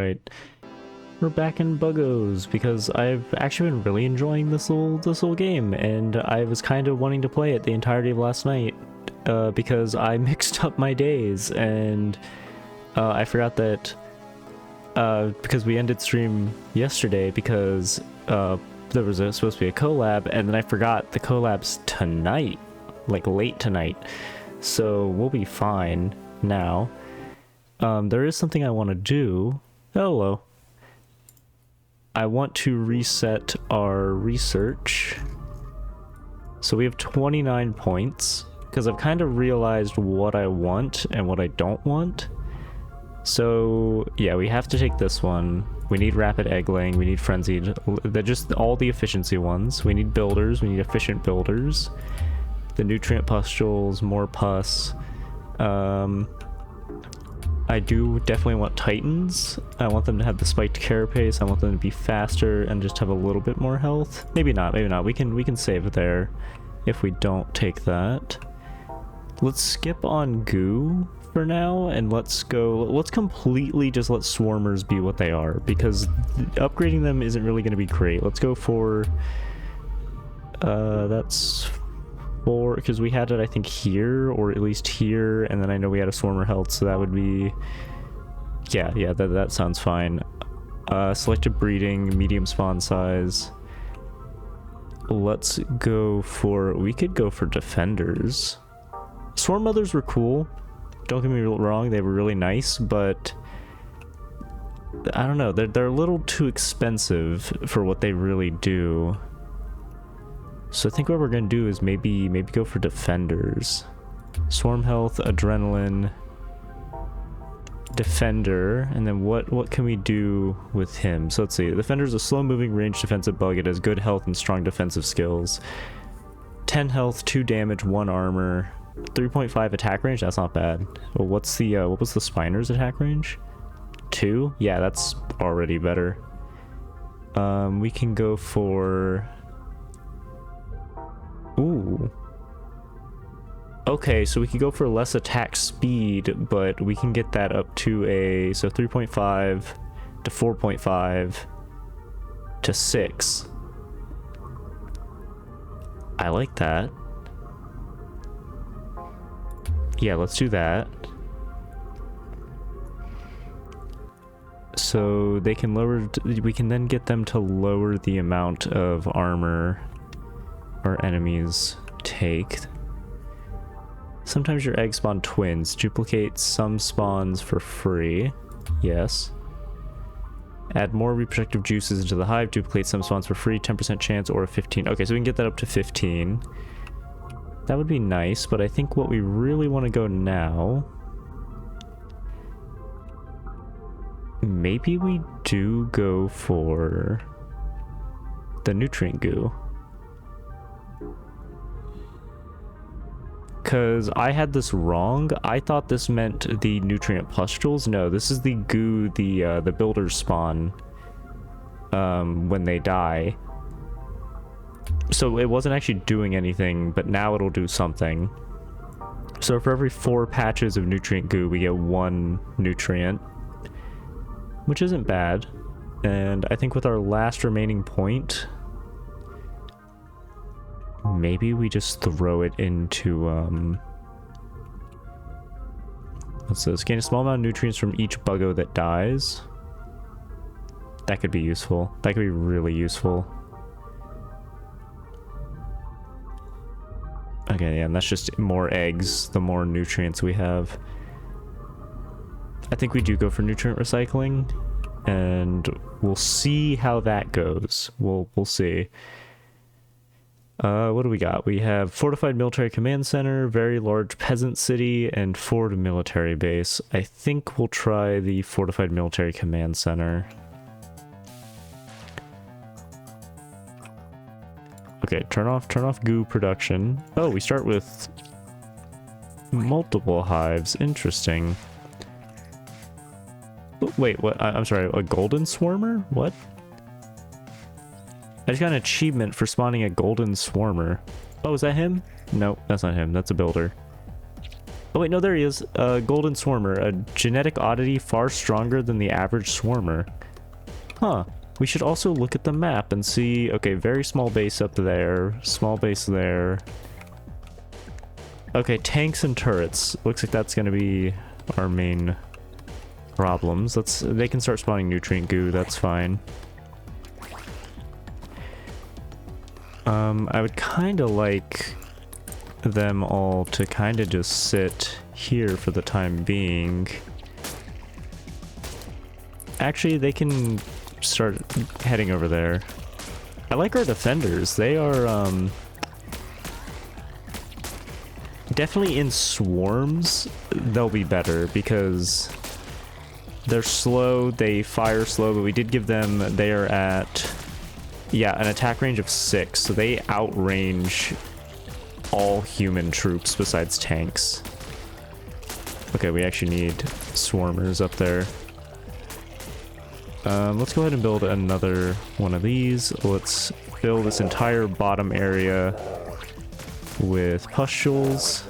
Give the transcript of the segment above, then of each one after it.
Alright. We're back in Buggos because I've actually been really enjoying this little game, and I was kind of wanting to play it the entirety of last night because I mixed up my days, and I forgot that because we ended stream yesterday because there was supposed to be a collab, and then I forgot the collab's tonight, like late tonight, so we'll be fine now. There is something I want to do. Hello. I want to reset our research. So we have 29 points, because I've kind of realized what I want and what I don't want. So yeah, we have to take this one. We need rapid egg laying, we need frenzied. They're just all the efficiency ones. We need builders, we need efficient builders. The nutrient pustules, more pus. I do definitely want titans. I want them to have the spiked carapace. I want them to be faster and just have a little bit more health. Maybe not, maybe not. We can save there if we don't take that. Let's skip on goo for now, and let's completely just let swarmers be what they are, because upgrading them isn't really going to be great. Let's go for that's 4, because we had it I think here, or at least here, and then I know we had a swarmer health, so that would be yeah, that sounds fine. Selective breeding, medium spawn size. Let's go for, we could go for defenders. Swarm mothers were cool, don't get me wrong, they were really nice, but I don't know, they're a little too expensive for what they really do. So I think what we're gonna do is maybe go for defenders. Swarm health, adrenaline, defender, and then what can we do with him? So let's see. The defender's a slow-moving ranged defensive bug. It has good health and strong defensive skills. 10 health, 2 damage, 1 armor, 3.5 attack range. That's not bad. Well, what's the what was the Spiner's attack range? 2? Yeah, that's already better. We can go for. Ooh. Okay, so we could go for less attack speed, but we can get that up to a, so 3.5 to 4.5 to 6. I like that. Yeah, let's do that. So they can lower, we can then get them to lower the amount of armor our enemies take. Sometimes your eggs spawn twins. Duplicate some spawns for free. Yes. Add more reproductive juices into the hive. Duplicate some spawns for free. 10% chance or a 15. Okay, so we can get that up to 15. That would be nice, but I think what we really want to go now, maybe we do go for the nutrient goo. Because I had this wrong. I thought this meant the nutrient pustules. No, this is the goo the builders spawn when they die. So it wasn't actually doing anything, but now it'll do something. So for every 4 patches of nutrient goo, we get 1 nutrient, which isn't bad. And I think with our last remaining point, maybe we just throw it into, what's this? Gain a small amount of nutrients from each buggo that dies. That could be useful. That could be really useful. Okay, yeah, and that's just more eggs, the more nutrients we have. I think we do go for nutrient recycling, and we'll see how that goes. We'll see. What do we got? We have fortified military command center, very large peasant city, and fort military base. I think we'll try the fortified military command center. Okay, turn off goo production. Oh, we start with multiple hives. Interesting. Wait, what? I'm sorry, a golden swarmer? What? I just got an achievement for spawning a golden swarmer. Oh, is that him? Nope, that's not him. That's a builder. Oh wait, no, there he is. Golden Swarmer, a genetic oddity far stronger than the average Swarmer. Huh. We should also look at the map and see, okay, very small base up there, small base there. Okay, tanks and turrets. Looks like that's gonna be our main problems. They can start spawning nutrient goo, that's fine. I would kinda like them all to kinda just sit here for the time being. Actually, they can start heading over there. I like our defenders. They are, definitely in swarms, they'll be better because they're slow, they fire slow, but we did give them, they are at, yeah, an attack range of 6, so they outrange all human troops besides tanks. Okay, we actually need swarmers up there. Let's go ahead and build another one of these. Let's fill this entire bottom area with pustules.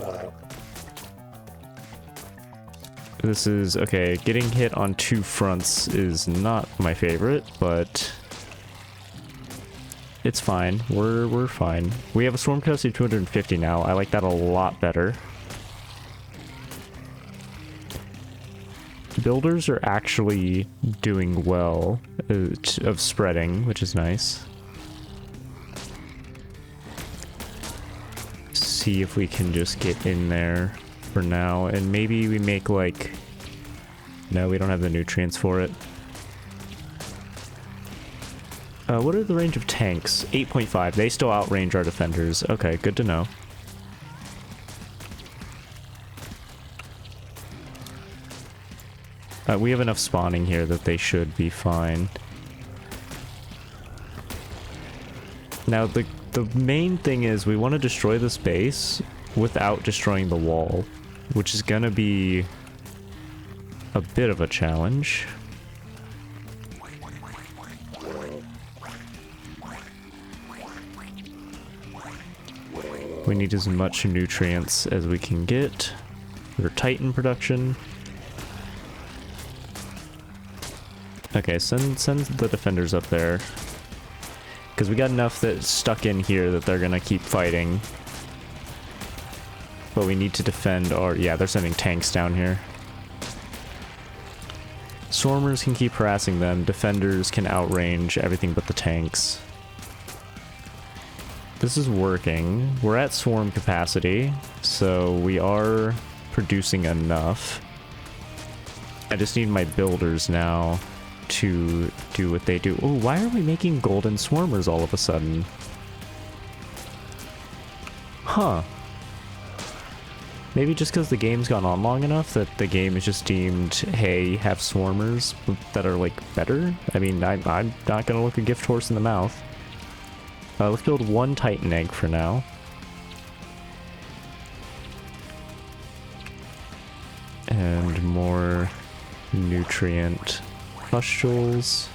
This is, okay, getting hit on 2 fronts is not my favorite, but it's fine. We're fine. We have a swarm capacity of 250 now. I like that a lot better. Builders are actually doing well of spreading, which is nice. See if we can just get in there for now, and maybe we make like... No, we don't have the nutrients for it. What are the range of tanks? 8.5. They still outrange our defenders. Okay, good to know. We have enough spawning here that they should be fine. Now, the main thing is we want to destroy this base without destroying the wall, which is gonna be a bit of a challenge. We need as much nutrients as we can get for Titan production. Okay, send the defenders up there. Because we got enough that's stuck in here that they're gonna keep fighting. But we need to defend our... Yeah, they're sending tanks down here. Swarmers can keep harassing them. Defenders can outrange everything but the tanks. This is working. We're at swarm capacity, so we are producing enough. I just need my builders now to do what they do. Oh, why are we making golden swarmers all of a sudden? Huh. Maybe just because the game's gone on long enough that the game is just deemed, hey, have swarmers that are, like, better? I mean, I'm not gonna look a gift horse in the mouth. Let's build 1 Titan egg for now. And more nutrient pustules.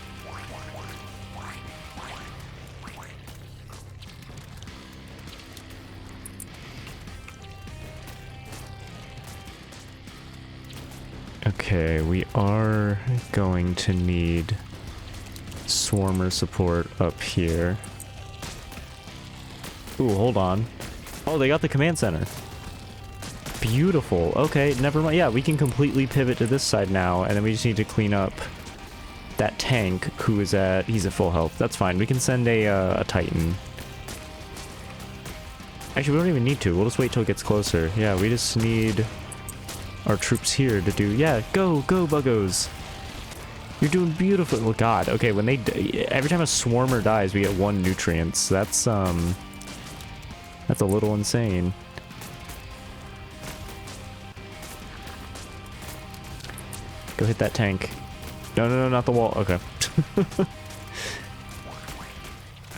Okay, we are going to need swarmer support up here. Ooh, hold on. Oh, they got the command center. Beautiful. Okay, never mind. Yeah, we can completely pivot to this side now, and then we just need to clean up that tank who is at... He's at full health. That's fine. We can send a Titan. Actually, we don't even need to. We'll just wait till it gets closer. Yeah, we just need our troops here to do... Yeah, go, Buggos. You're doing beautiful. Oh, God. Okay, when they... Every time a swarmer dies, we get 1 nutrients. That's a little insane. Go hit that tank. No, not the wall. Okay.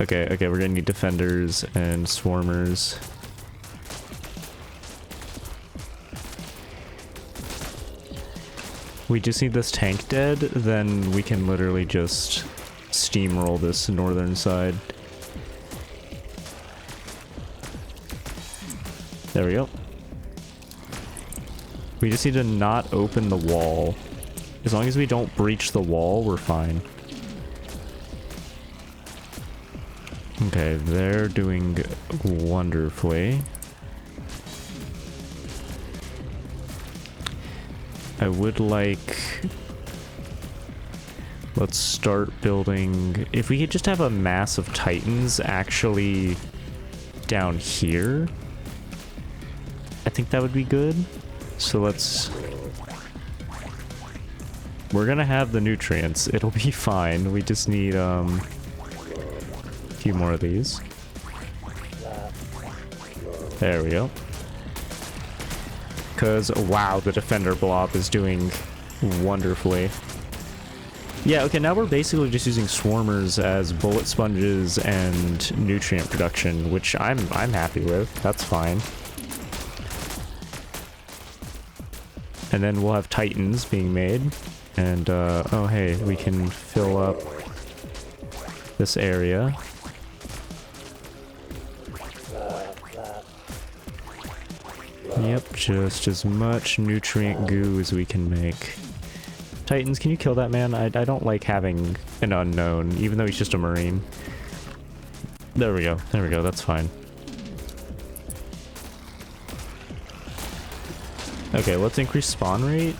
Okay, we're gonna need defenders and swarmers. We just need this tank dead, then we can literally just steamroll this northern side. There we go. We just need to not open the wall. As long as we don't breach the wall, we're fine. Okay, they're doing wonderfully. I would like... Let's start building... If we could just have a mass of titans actually down here, I think that would be good. So let's... We're gonna have the nutrients. It'll be fine. We just need, a few more of these. There we go. Because, wow, the defender blob is doing wonderfully. Yeah, okay, now we're basically just using swarmers as bullet sponges and nutrient production, which I'm happy with. That's fine. And then we'll have titans being made. And, oh hey, we can fill up this area. Yep, just as much nutrient goo as we can make. Titans, can you kill that man? I don't like having an unknown, even though he's just a marine. There we go, that's fine. Okay, let's increase spawn rate,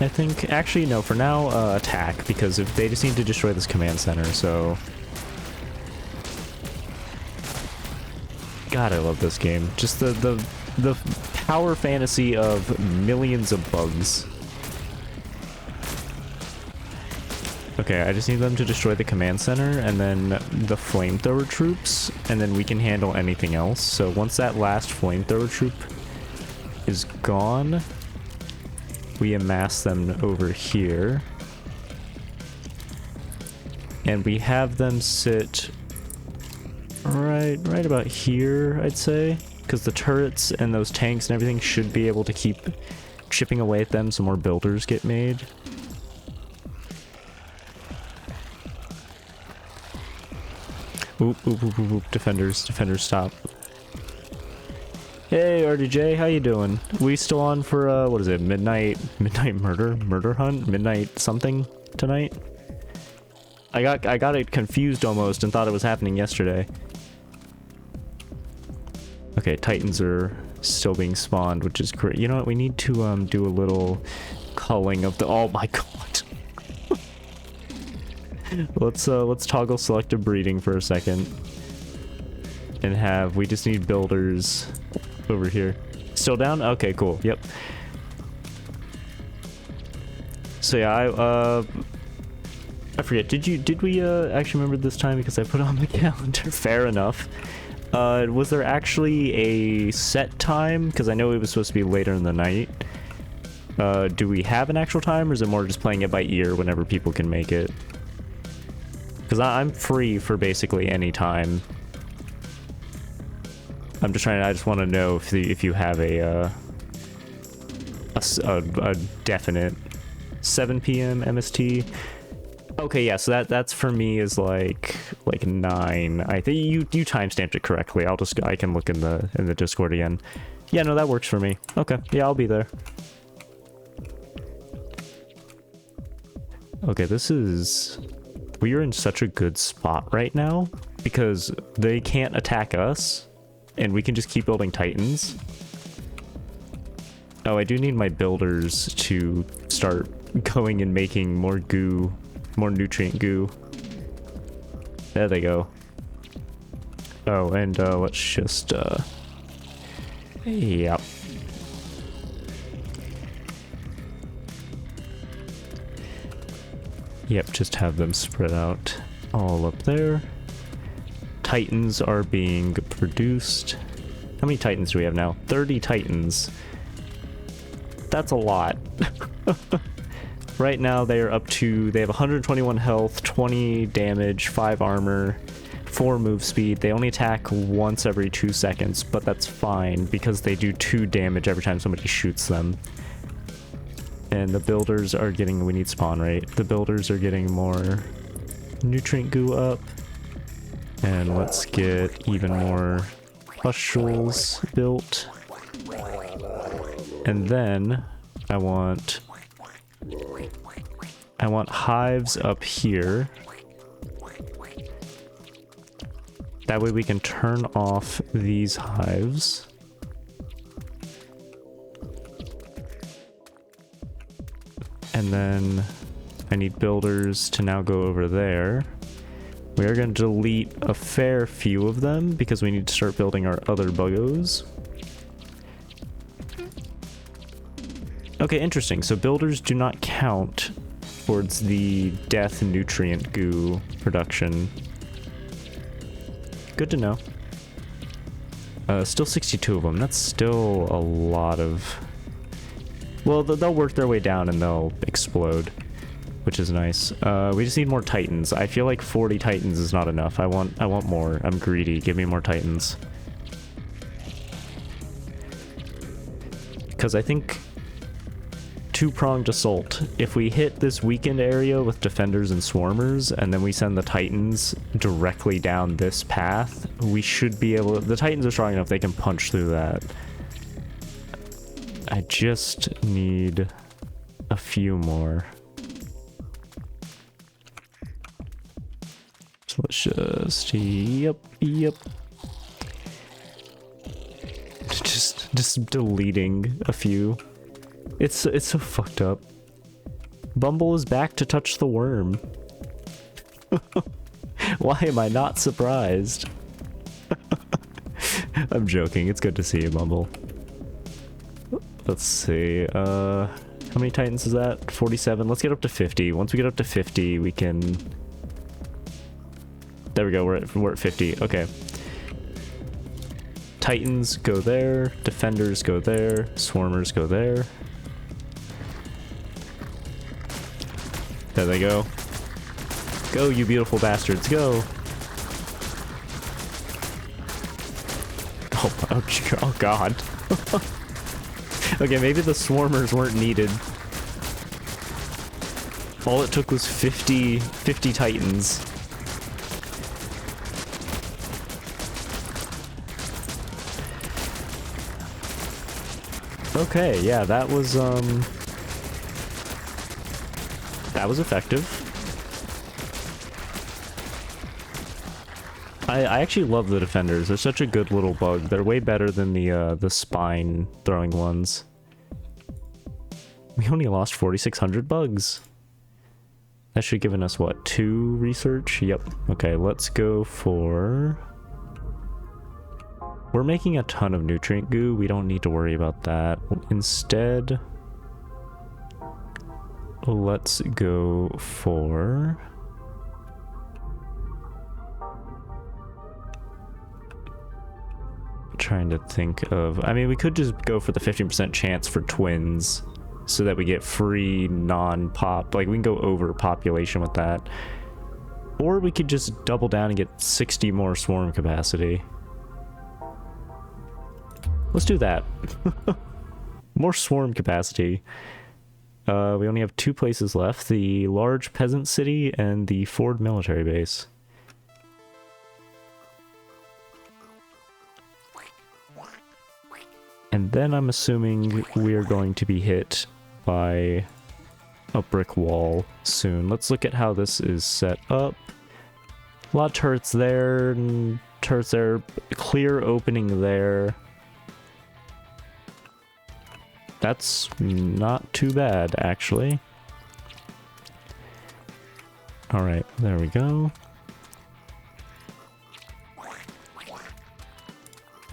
I think. Actually, no, for now, attack, because if they just need to destroy this command center, so... God, I love this game. Just the power fantasy of millions of bugs. Okay, I just need them to destroy the command center, and then the flamethrower troops, and then we can handle anything else. So once that last flamethrower troop is gone, we amass them over here. And we have them sit right about here, I'd say. Because the turrets and those tanks and everything should be able to keep chipping away at them so more builders get made. Oop, oop, oop, oop, oop. Defenders, stop. Hey, RDJ, how you doing? We still on for, what is it, midnight murder hunt? Midnight something tonight? I got it confused almost and thought it was happening yesterday. Okay, titans are still being spawned, which is great. You know what, we need to, do a little culling of the- oh my god! Let's toggle selective breeding for a second. And have, we just need builders over here. Still down? Okay, cool, yep. So yeah, I forget, did we, actually remember this time because I put it on the calendar? Fair enough. Was there actually a set time? Because I know it was supposed to be later in the night. Do we have an actual time, or is it more just playing it by ear whenever people can make it? Because I'm free for basically any time. I'm just trying to, I just want to know if you have a definite 7 p.m. MST. Okay, yeah, so that's for me is like 9. I think you timestamped it correctly. I can look in the Discord again. Yeah, no, that works for me. Okay, yeah, I'll be there. Okay, we are in such a good spot right now because they can't attack us and we can just keep building titans. Oh, I do need my builders to start going and making more goo. More nutrient goo. There they go. Oh, and let's just yep. Yep, just have them spread out all up there. Titans are being produced. How many titans do we have now? 30 titans. That's a lot. Right now they are up to, they have 121 health, 20 damage, 5 armor, 4 move speed. They only attack once every 2 seconds, but that's fine because they do 2 damage every time somebody shoots them. And the builders are getting, we need spawn rate. The builders are getting more nutrient goo up. And let's get even more pustules built. And then I want hives up here. That way we can turn off these hives. And then I need builders to now go over there. We are going to delete a fair few of them because we need to start building our other buggos. Okay, interesting. So builders do not count towards the death nutrient goo production. Good to know. Still 62 of them. That's still a lot of... Well, they'll work their way down and they'll explode, which is nice. We just need more titans. I feel like 40 titans is not enough. I want more. I'm greedy. Give me more titans. Because I think two-pronged assault. If we hit this weakened area with defenders and swarmers, and then we send the titans directly down this path, we should be able to... The titans are strong enough, they can punch through that. I just need a few more. So let's just... Yep. Just deleting a few. It's so fucked up. Bumble is back to touch the worm. Why am I not surprised? I'm joking. It's good to see you, Bumble. Let's see. How many titans is that? 47. Let's get up to 50. Once we get up to 50, we can... There we go. We're at 50. Okay. Titans go there. Defenders go there. Swarmers go there. There they go. Go, you beautiful bastards, go! Oh god. Okay, maybe the swarmers weren't needed. All it took was 50 titans. Okay, yeah, that was effective. I actually love the defenders. They're such a good little bug. They're way better than the spine throwing ones. We only lost 4,600 bugs. That should have given us, what, 2 research? Yep. Okay, let's go for... We're making a ton of nutrient goo. We don't need to worry about that. Instead... Let's go for... Trying to think of... I mean, we could just go for the 15% chance for twins so that we get free non-pop. Like, we can go over population with that. Or we could just double down and get 60 more swarm capacity. Let's do that. More swarm capacity. We only have 2 places left, the large peasant city and the Ford military base. And then I'm assuming we're going to be hit by a brick wall soon. Let's look at how this is set up. A lot of turrets there, and turrets there, clear opening there. That's not too bad, actually. Alright, there we go.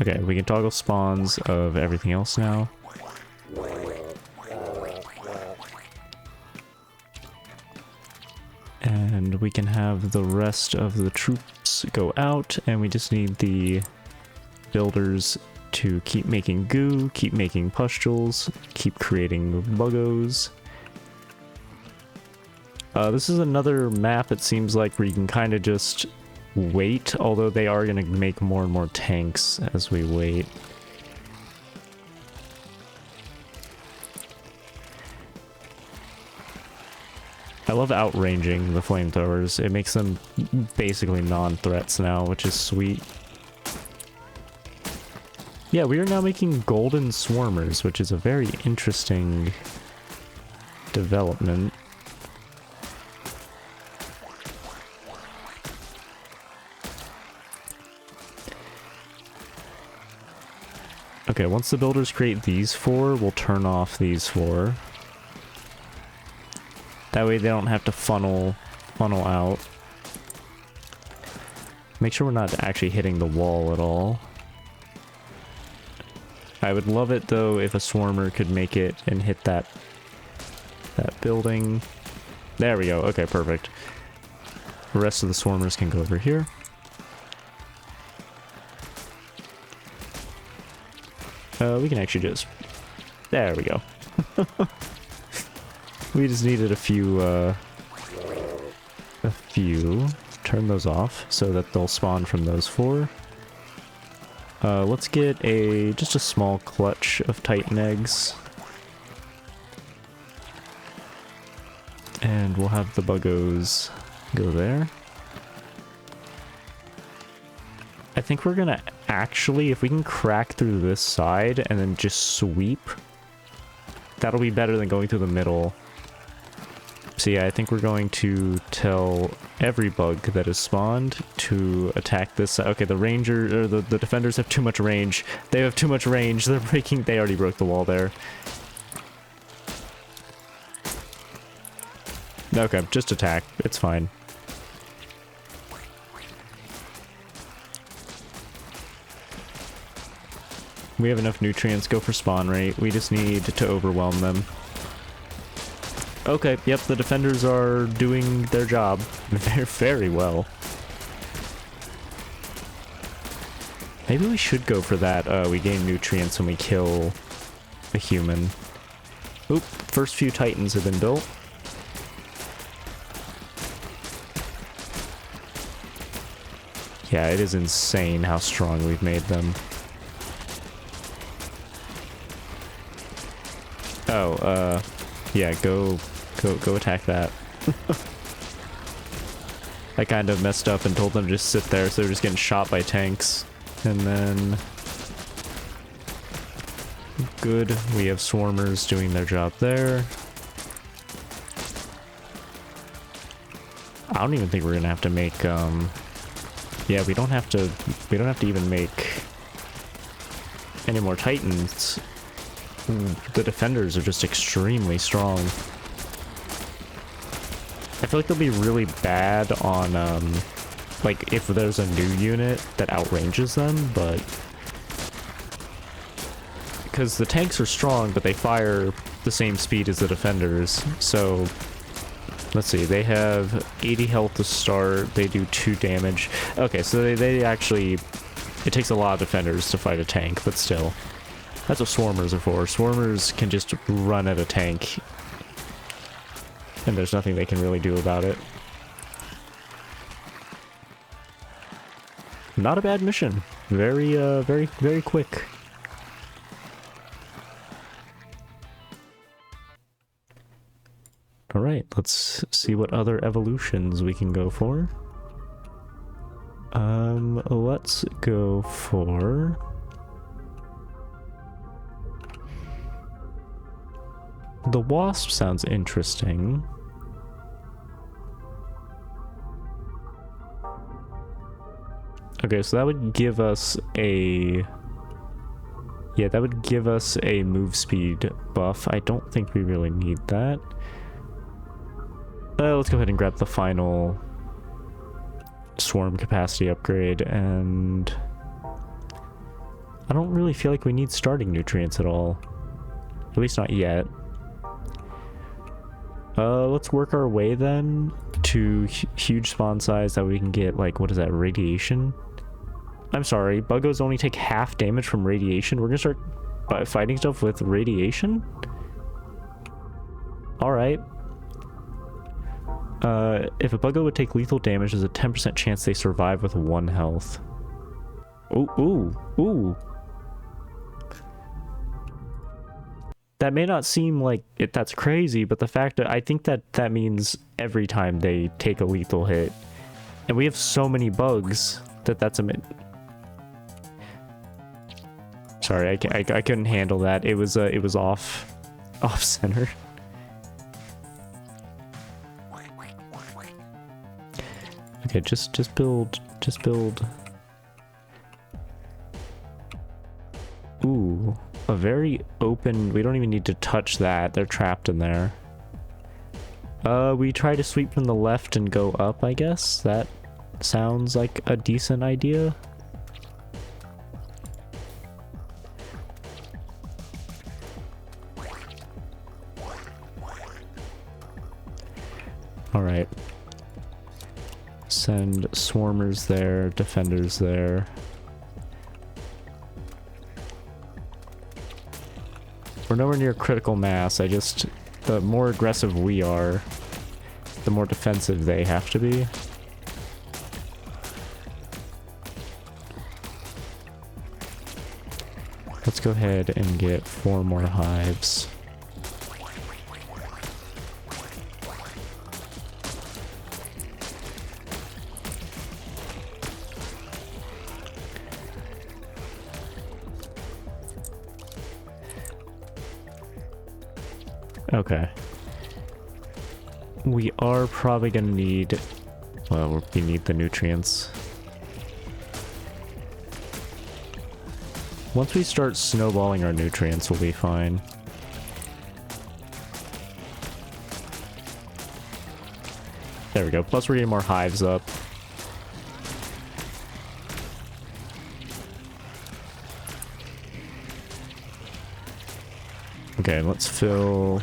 Okay, we can toggle spawns of everything else now. And we can have the rest of the troops go out, and we just need the builders to keep making goo, keep making pustules, keep creating buggos. This is another map, it seems like, where you can kind of just wait, although they are going to make more and more tanks as we wait. I love outranging the flamethrowers. It makes them basically non-threats now, which is sweet. Yeah, we are now making golden swarmers, which is a very interesting development. Okay, once the builders create these 4, we'll turn off these 4. That way they don't have to funnel out. Make sure we're not actually hitting the wall at all. I would love it though if a swarmer could make it and hit that building. There we go. Okay, perfect. The rest of the swarmers can go over here. We can actually just... There we go. We just needed a few... Turn those off so that they'll spawn from those 4. Let's get just a small clutch of Titan eggs. And we'll have the Buggos go there. I think we're gonna actually, if we can crack through this side and then just sweep, that'll be better than going through the middle. So yeah, I think we're going to tell every bug that is spawned to attack this side. Okay, the ranger, or the defenders have too much range. They have too much range. They're breaking, they already broke the wall there. Okay, just attack. It's fine. We have enough nutrients, go for spawn rate. We just need to overwhelm them. Okay, yep, the defenders are doing their job very, very well. Maybe we should go for that. We gain nutrients when we kill a human. Oop, first few titans have been built. Yeah, it is insane how strong we've made them. Oh, yeah, go attack that. I kind of messed up and told them to just sit there, so they're just getting shot by tanks. And then... Good, we have swarmers doing their job there. I don't even think we're gonna have to make, yeah, we don't have to even make any more titans. The defenders are just extremely strong. I feel like they'll be really bad on, like, if there's a new unit that outranges them, but... Because the tanks are strong, but they fire the same speed as the defenders, so... Let's see, they have 80 health to start, they do 2 damage. Okay, so they actually... It takes a lot of defenders to fight a tank, but still. That's what swarmers are for. Swarmers can just run at a tank. And there's nothing they can really do about it. Not a bad mission. Very, very quick. Alright, let's see what other evolutions we can go for. Let's go for... The wasp sounds interesting. Okay, so that would give us a... Yeah, that would give us a move speed buff. I don't think we really need that. Let's go ahead and grab the final swarm capacity upgrade, and... I don't really feel like we need starting nutrients at all. At least not yet. Let's work our way then to huge spawn size that we can get, like, what is that, radiation? I'm sorry, Buggos only take half damage from radiation? We're gonna start fighting stuff with radiation? Alright. If a Buggo would take lethal damage, there's a 10% chance they survive with 1 health. Ooh. That may not seem like that's crazy, but the fact that I think that means every time they take a lethal hit. And we have so many bugs that's a... Sorry, I couldn't handle that. It was off center. Okay, just build, just build. Ooh, a very open, we don't even need to touch that. They're trapped in there. We try to sweep from the left and go up, I guess. That sounds like a decent idea. Alright. Send swarmers there, defenders there. We're nowhere near critical mass. The more aggressive we are, the more defensive they have to be. Let's go ahead and get 4 more hives. Okay. We are probably gonna need... well, we need the nutrients. Once we start snowballing our nutrients, we'll be fine. There we go. Plus we're getting more hives up. Okay, let's fill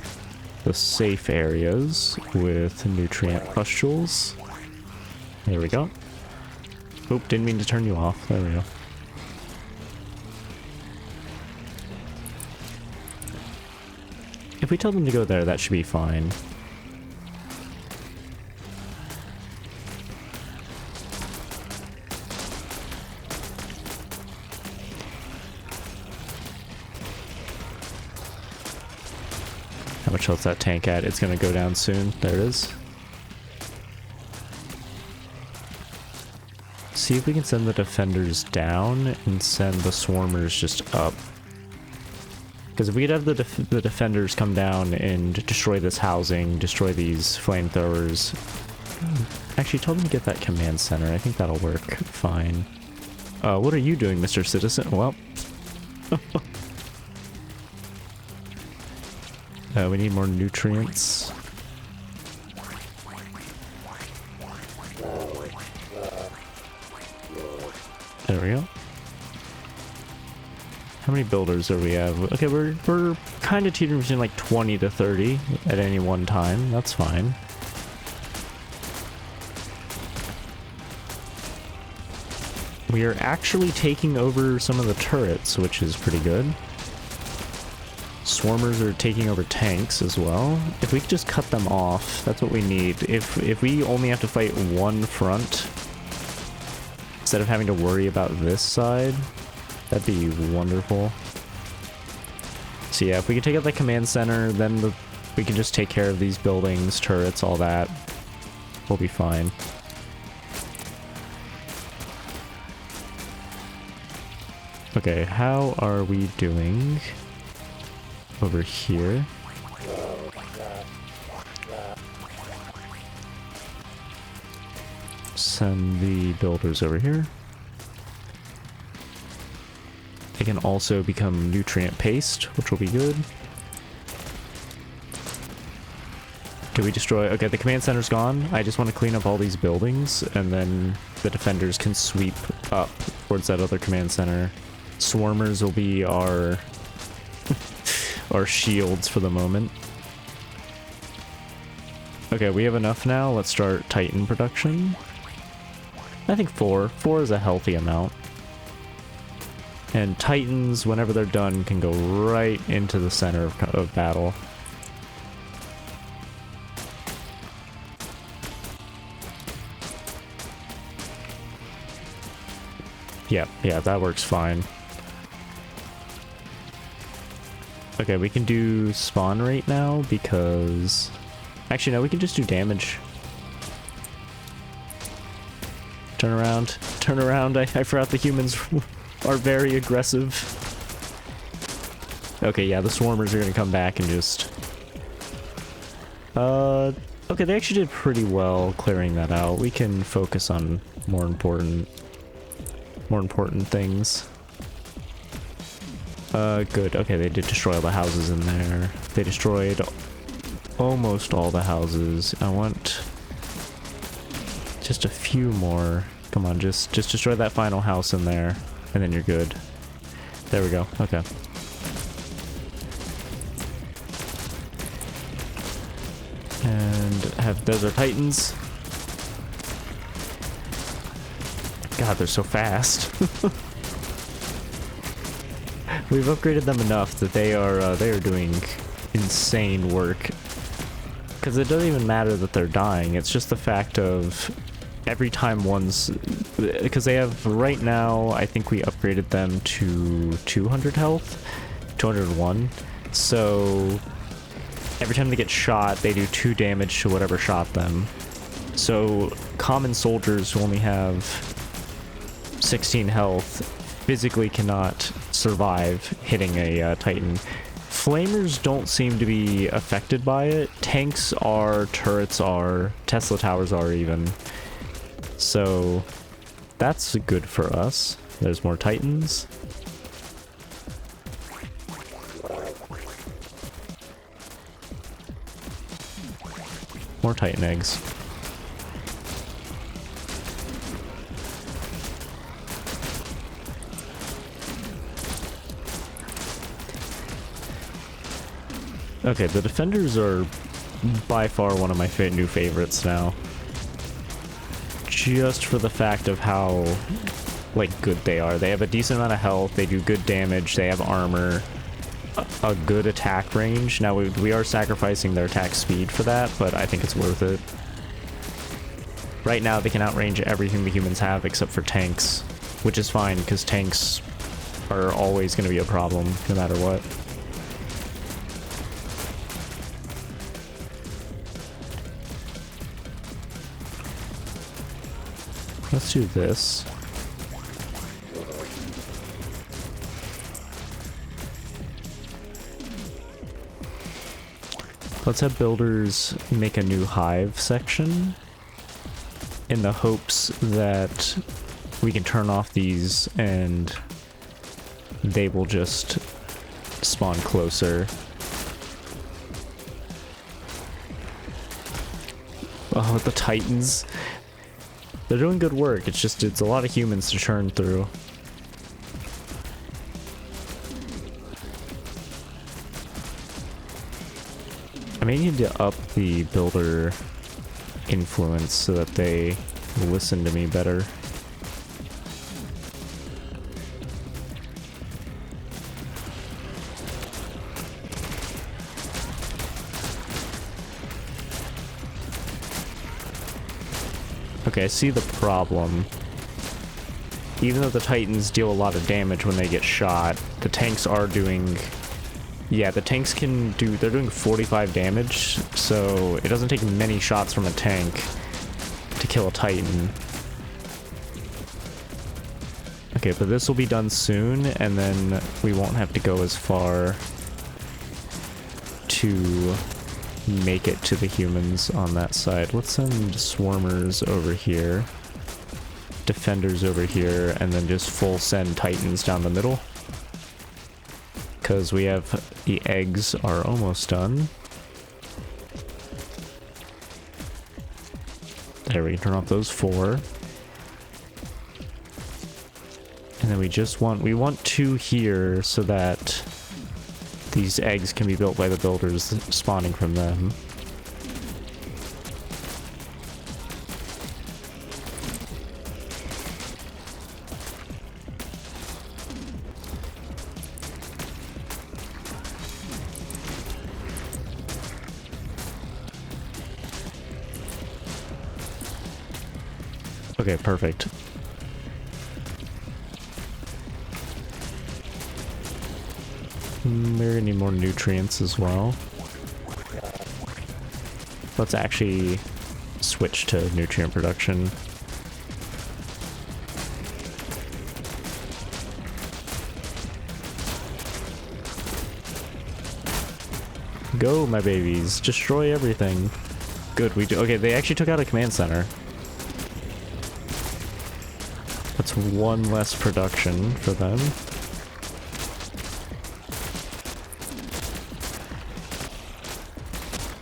the safe areas with nutrient pustules. There we go. Oop, didn't mean to turn you off. There we go. If we tell them to go there, that should be fine. How much health's that tank at? It's gonna go down soon. There it is. See if we can send the defenders down and send the swarmers just up. Because if we could have the defenders come down and destroy this housing, destroy these flamethrowers. Actually, tell them to get that command center. I think that'll work fine. What are you doing, Mr. Citizen? Well. We need more nutrients. There we go. How many builders do we have? Okay, we're kind of teetering between like 20 to 30 at any one time. That's fine. We are actually taking over some of the turrets, which is pretty good. Swarmers are taking over tanks as well. If we could just cut them off, that's what we need. If we only have to fight one front, instead of having to worry about this side, that'd be wonderful. So yeah, if we can take out the command center, then we can just take care of these buildings, turrets, all that. We'll be fine. Okay, how are we doing over here? Send the builders over here. They can also become nutrient paste, which will be good. Do we destroy... okay, the command center's gone. I just want to clean up all these buildings, and then the defenders can sweep up towards that other command center. Swarmers will be our... our shields for the moment. Okay, we have enough now. Let's start Titan production. I think 4. 4 is a healthy amount. And Titans, whenever they're done, can go right into the center of battle. Yeah, that works fine. Okay, we can do spawn rate now because... actually, no, we can just do damage. Turn around. Turn around. I forgot the humans are very aggressive. Okay, yeah, the swarmers are gonna come back and just... Okay, they actually did pretty well clearing that out. We can focus on more important things. Good. Okay, they did destroy all the houses in there. They destroyed almost all the houses. I want just a few more. Come on, just destroy that final house in there, and then you're good. There we go. Okay. And have Desert Titans. God, they're so fast. We've upgraded them enough that they are doing insane work. Because it doesn't even matter that they're dying, it's just the fact of every time one's... Because they have, right now, I think we upgraded them to 200 health? 201. So every time they get shot, they do 2 damage to whatever shot them. So common soldiers who only have 16 health physically cannot survive hitting a Titan. Flamers don't seem to be affected by it. Tanks are, turrets are, Tesla towers are even. So that's good for us. There's more Titans. More Titan eggs. Okay, the defenders are by far one of my new favorites now. Just for the fact of how, like, good they are. They have a decent amount of health, they do good damage, they have armor, a good attack range. Now, we are sacrificing their attack speed for that, but I think it's worth it. Right now, they can outrange everything the humans have except for tanks, which is fine, because tanks are always going to be a problem, no matter what. Let's do this. Let's have builders make a new hive section in the hopes that we can turn off these and they will just spawn closer. Oh, the Titans. They're doing good work, it's just, it's a lot of humans to churn through. I may need to up the builder influence so that they listen to me better. Okay, I see the problem. Even though the Titans deal a lot of damage when they get shot, the tanks are doing... Yeah, the tanks can do... They're doing 45 damage, so it doesn't take many shots from a tank to kill a Titan. Okay, but this will be done soon, and then we won't have to go as far to make it to the humans on that side. Let's send swarmers over here, defenders over here, and then just full send Titans down the middle. Because we have the eggs are almost done. There, we can turn off those 4. And then we just want, we want 2 here so that these eggs can be built by the builders spawning from them. Okay, perfect. We're gonna need more nutrients as well. Let's actually switch to nutrient production. Go, my babies. Destroy everything. Good, we do. Okay, they actually took out a command center. That's one less production for them.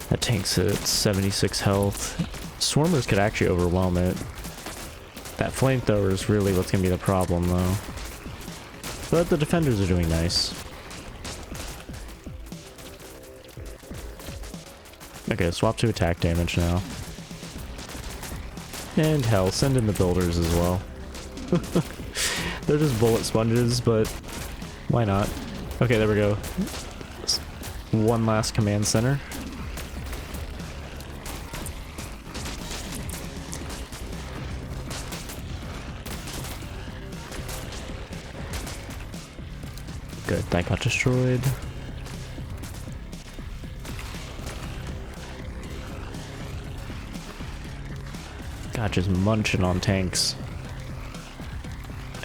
That tank's at 76 health. Swarmers could actually overwhelm it. That flamethrower is really what's gonna be the problem, though. But the defenders are doing nice. Okay, swap to attack damage now. And hell, send in the builders as well. They're just bullet sponges, but why not? Okay, there we go. One last command center. Good, that got destroyed. God, just munching on tanks.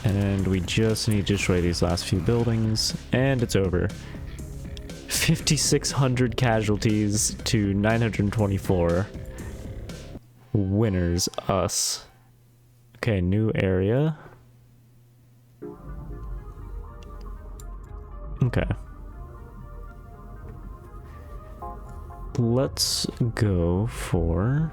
And we just need to destroy these last few buildings, and it's over. 5,600 casualties to 924. Winners, us. Okay, new area. Okay. Let's go for...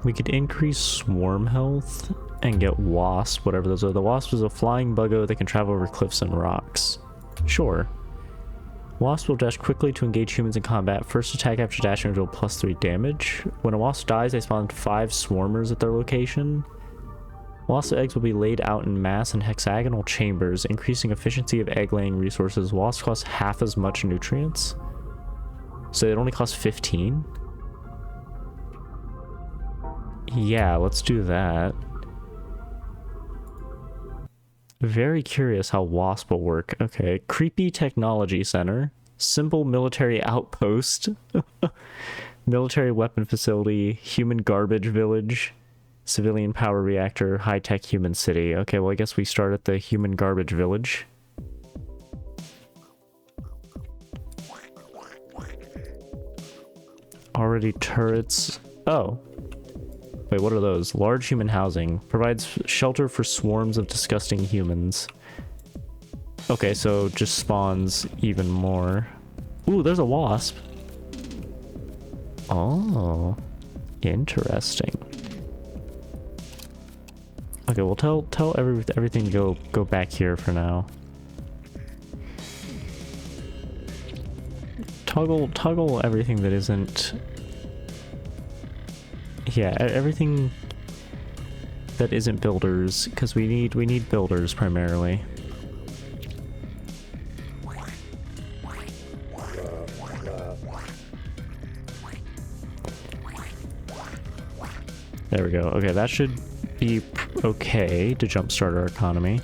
We could increase swarm health and get wasp, whatever those are. The wasp is a flying buggo that can travel over cliffs and rocks. Sure. Wasp will dash quickly to engage humans in combat. First attack after dashing will deal +3 damage. When a wasp dies, they spawn 5 swarmers at their location. Wasp eggs will be laid out in mass in hexagonal chambers, increasing efficiency of egg laying resources. Wasps cost half as much nutrients. So it only costs 15? Yeah, let's do that. Very curious how wasp will work. Okay, creepy technology center, simple military outpost, military weapon facility, human garbage village, civilian power reactor, high-tech human city. Okay, well I guess we start at the human garbage village. Already turrets. Oh. Wait, what are those? Large human housing. Provides shelter for swarms of disgusting humans. Okay, so just spawns even more. Ooh, there's a wasp. Oh. Interesting. Okay, well tell everything to go back here for now. Toggle everything that isn't... Yeah, everything that isn't builders, because we need builders primarily. There we go. Okay, that should be okay to jumpstart our economy.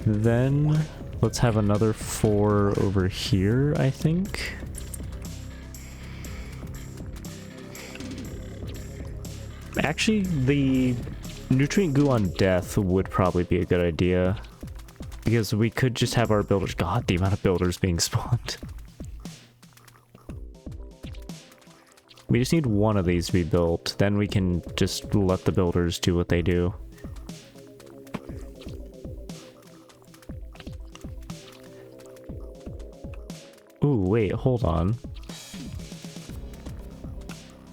Then let's have another 4 over here, I think. Actually, the nutrient goo on death would probably be a good idea. Because we could just have our builders... God, the amount of builders being spawned. We just need one of these to be built. Then we can just let the builders do what they do. Ooh, wait, hold on.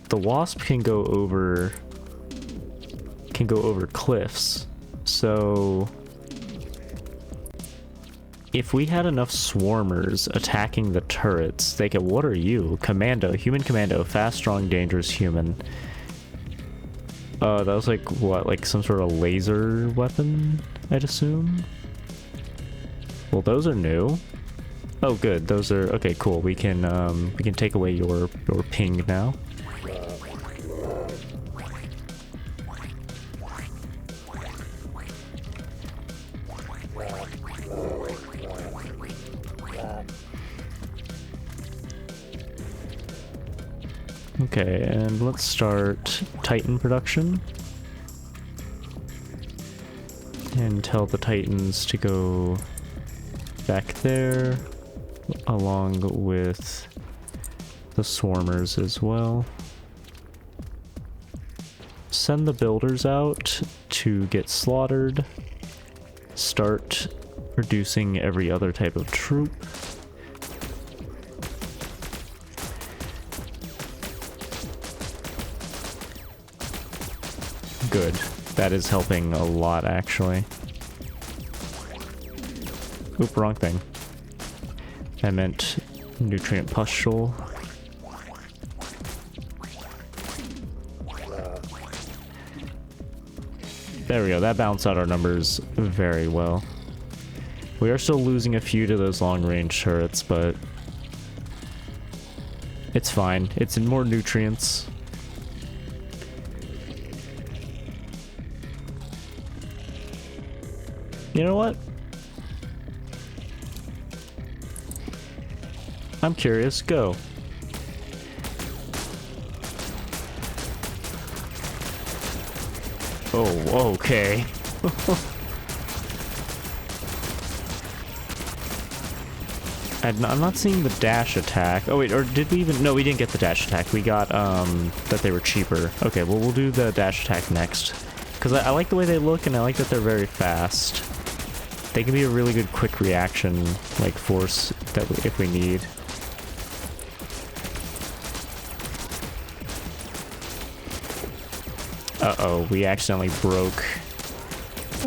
The wasp can go over cliffs. So if we had enough swarmers attacking the turrets, they could... What are you? Commando. Human commando. Fast, strong, dangerous human. That was like, what? Like some sort of laser weapon, I'd assume? Well, those are new. Oh, good. Those are... Okay, cool. We can take away your ping now. Okay, and let's start Titan production. And tell the Titans to go back there, along with the Swarmers as well. Send the builders out to get slaughtered. Start reducing every other type of troop. Good. That is helping a lot, actually. Oop, wrong thing. I meant nutrient pustule. There we go, that balanced out our numbers very well. We are still losing a few to those long-range turrets, but it's fine. It's in more nutrients. You know what? I'm curious, go. Oh, okay. I'm not seeing the dash attack. Oh wait, or did we even... No, we didn't get the dash attack. We got, that they were cheaper. Okay, well we'll do the dash attack next. Because I like the way they look, and I like that they're very fast. They can be a really good quick reaction, like, force that if we need. Uh-oh, we accidentally broke.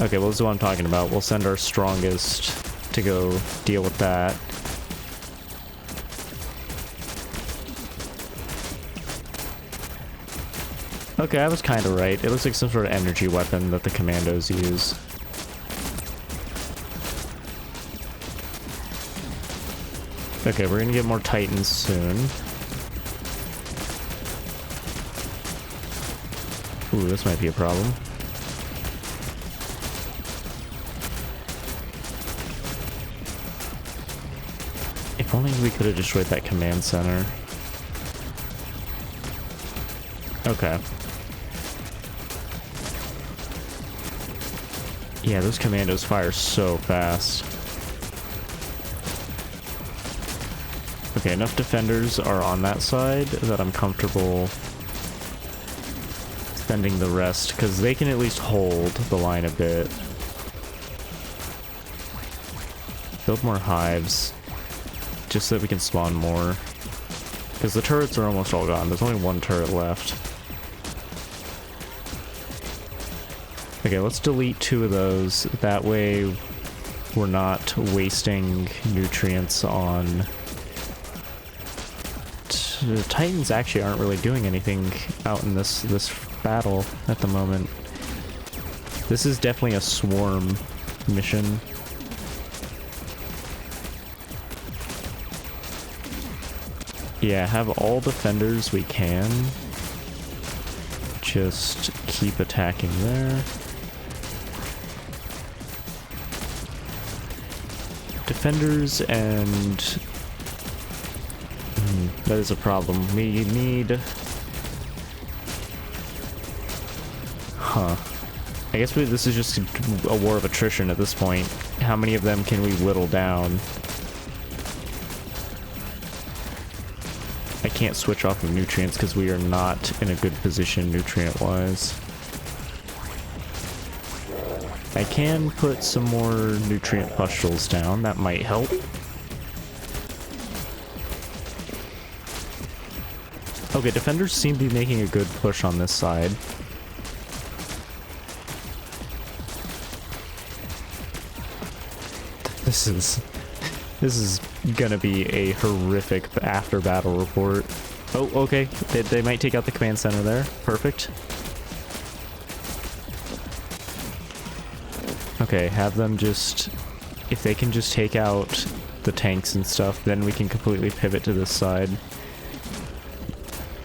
Okay, well, this is what I'm talking about. We'll send our strongest to go deal with that. Okay, I was kind of right. It looks like some sort of energy weapon that the commandos use. Okay, we're gonna get more Titans soon. Ooh, this might be a problem. If only we could have destroyed that command center. Okay. Yeah, those commandos fire so fast. Okay, enough defenders are on that side that I'm comfortable sending the rest, because they can at least hold the line a bit. Build more hives, just so that we can spawn more. Because the turrets are almost all gone. There's only one turret left. Okay, let's delete 2 of those. That way we're not wasting nutrients on... The Titans actually aren't really doing anything out in this battle at the moment. This is definitely a swarm mission. Yeah, have all defenders we can. Just keep attacking there. Defenders and... that is a problem. We need... Huh. I guess this is just a war of attrition at this point. How many of them can we whittle down? I can't switch off of nutrients because we are not in a good position nutrient-wise. I can put some more nutrient pustules down. That might help. Okay, defenders seem to be making a good push on this side. This is gonna be a horrific after-battle report. Oh, okay. They might take out the command center there. Perfect. Okay, have them just... If they can just take out the tanks and stuff, then we can completely pivot to this side.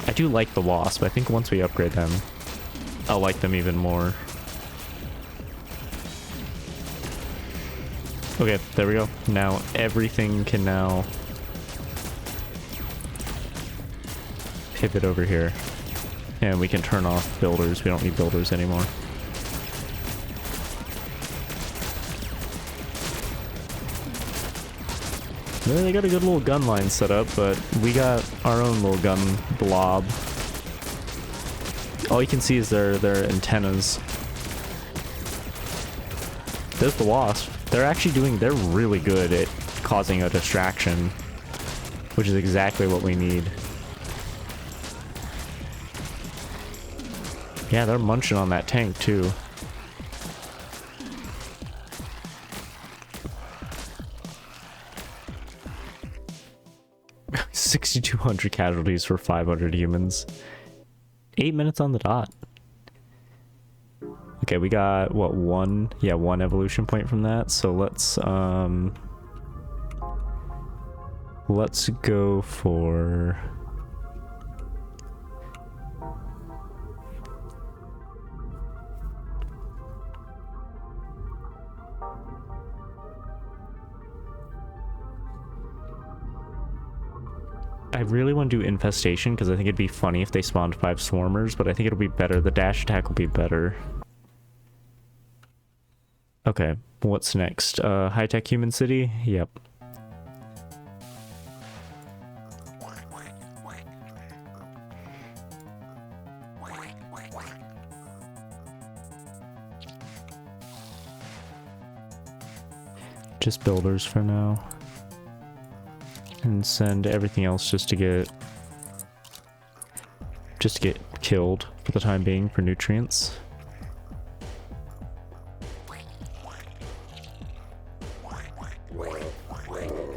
I do like the wasp. I think once we upgrade them, I'll like them even more. Okay, there we go. Now everything can now... pivot over here. And we can turn off builders. We don't need builders anymore. They got a good little gun line set up, but we got our own little gun blob. All you can see is their antennas. There's the wasp. They're really good at causing a distraction, which is exactly what we need. Yeah, they're munching on that tank too. $6,200 casualties for 500 humans. 8 minutes on the dot. Okay, we got, what, one evolution point from that, so let's go for... I really want to do infestation because I think it'd be funny if they spawned 5 swarmers, but I think it'll be better. The dash attack will be better. Okay, what's next? High-tech human city? Yep. Just builders for now. And send everything else just to get killed for the time being for nutrients.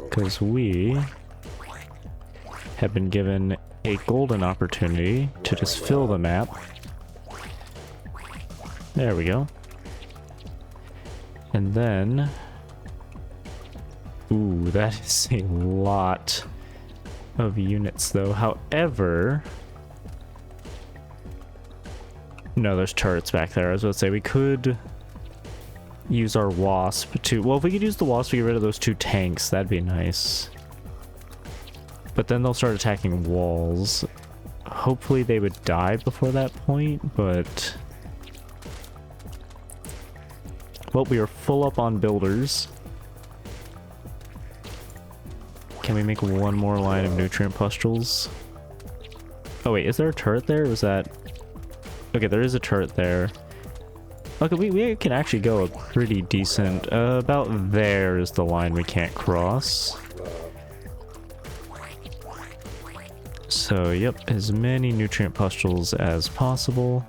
Because we have been given a golden opportunity to just fill the map. There we go. And then... Ooh, that is a lot of units, though. However... No, there's turrets back there. I was about to say, we could use our wasp to... Well, if we could use the wasp to get rid of those 2 tanks, that'd be nice. But then they'll start attacking walls. Hopefully they would die before that point, but... Well, we are full up on builders. Can we make one more line of nutrient pustules? Oh wait, is there a turret there? Or was that... Okay, there is a turret there. Okay, we can actually go a pretty decent... about there is the line we can't cross. So, yep, as many nutrient pustules as possible.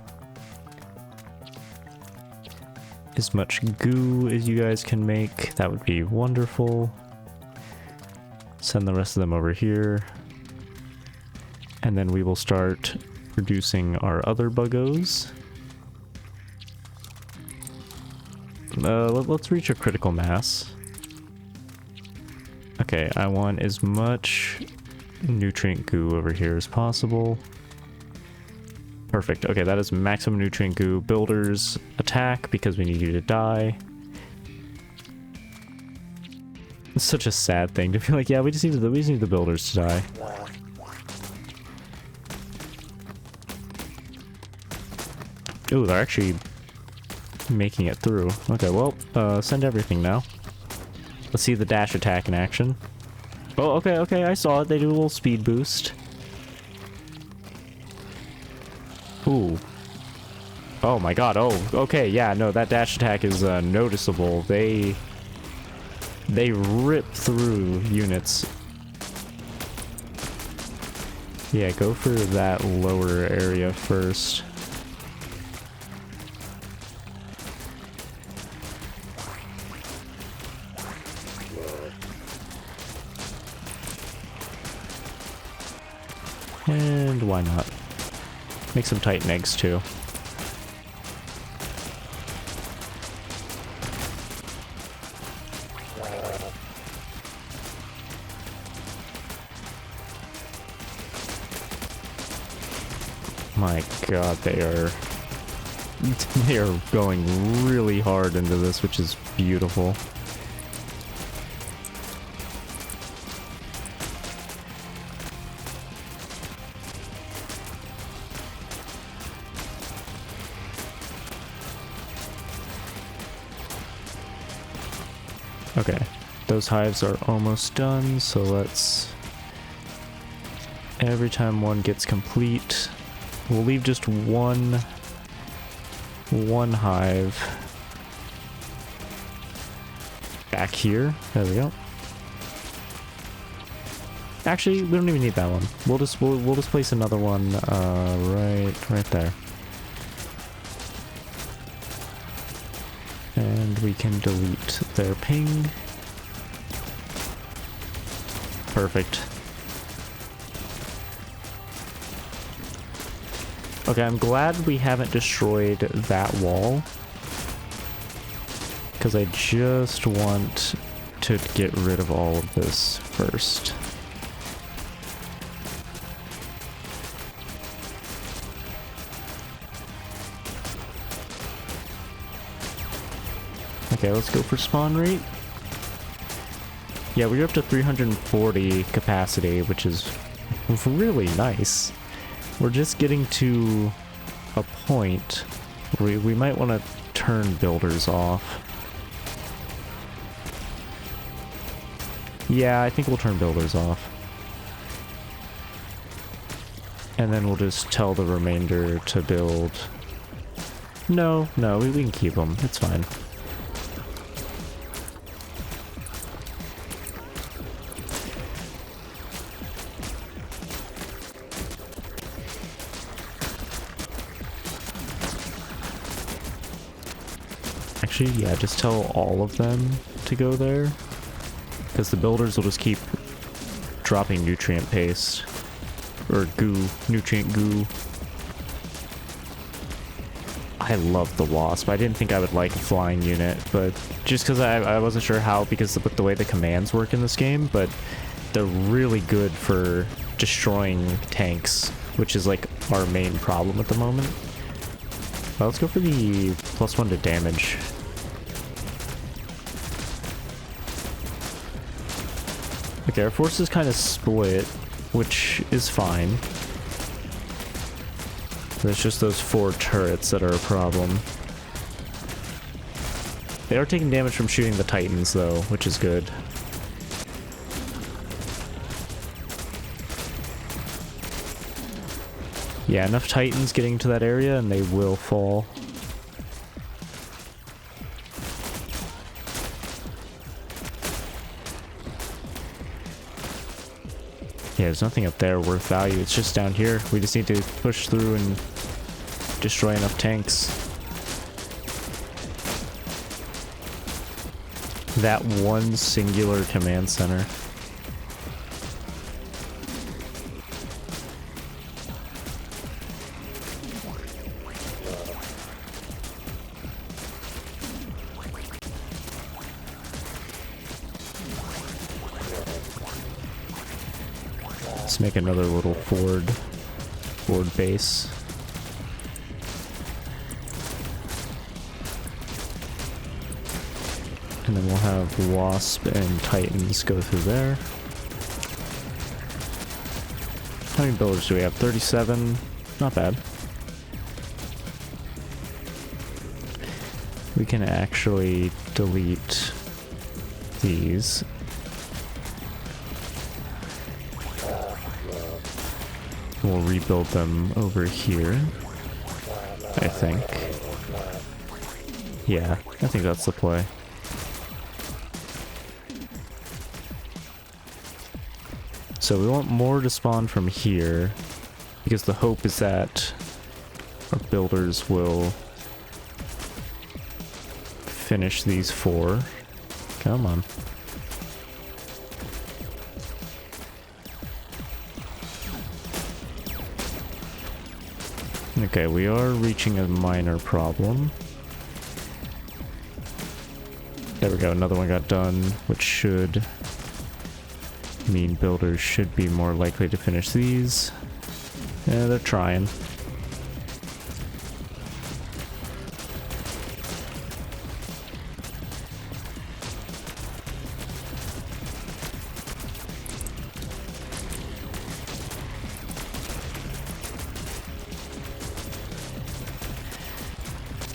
As much goo as you guys can make, that would be wonderful. Send the rest of them over here. And then we will start producing our other buggos. Let's reach a critical mass. Okay, I want as much nutrient goo over here as possible. Perfect. Okay, that is maximum nutrient goo. Builders, attack because we need you to die. It's such a sad thing to feel like, yeah, we just need the builders to die. Ooh, they're actually making it through. Okay, well, send everything now. Let's see the dash attack in action. Oh, okay, I saw it. They do a little speed boost. Ooh. Oh my god, oh, okay, yeah, no, that dash attack is noticeable. They rip through units. Yeah, go for that lower area first. And why not? Make some Titan eggs too. My god, they are going really hard into this, which is beautiful. Okay, those hives are almost done, so let's... Every time one gets complete, we'll leave just one hive back here. There we go. Actually, we don't even need that one. We'll just place another one right there. And we can delete their ping. Perfect. Okay, I'm glad we haven't destroyed that wall, because I just want to get rid of all of this first. Okay, let's go for spawn rate. Yeah, we're up to 340 capacity, which is really nice. We're just getting to a point where we might want to turn builders off. Yeah, I think we'll turn builders off. And then we'll just tell the remainder to build. No, we can keep them. It's fine. Actually, yeah, just tell all of them to go there, because the builders will just keep dropping nutrient paste, or goo, nutrient goo. I love the wasp. I didn't think I would like a flying unit, but just because I wasn't sure how, because with the way the commands work in this game, but they're really good for destroying tanks, which is like our main problem at the moment. Well, let's go for the +1 to damage. Okay, our forces kind of split, which is fine. There's just those 4 turrets that are a problem. They are taking damage from shooting the titans, though, which is good. Yeah, enough titans getting to that area and they will fall. Yeah, there's nothing up there worth value. It's just down here. We just need to push through and destroy enough tanks. That one singular command center. Let's make another little forward base. And then we'll have wasp and titans go through there. How many builders do we have? 37. Not bad. We can actually delete these. We'll rebuild them over here, I think. Yeah, I think that's the play. So we want more to spawn from here, because the hope is that our builders will finish these 4. Come on. Okay, we are reaching a minor problem. There we go, another one got done, which should mean builders should be more likely to finish these. Yeah, they're trying.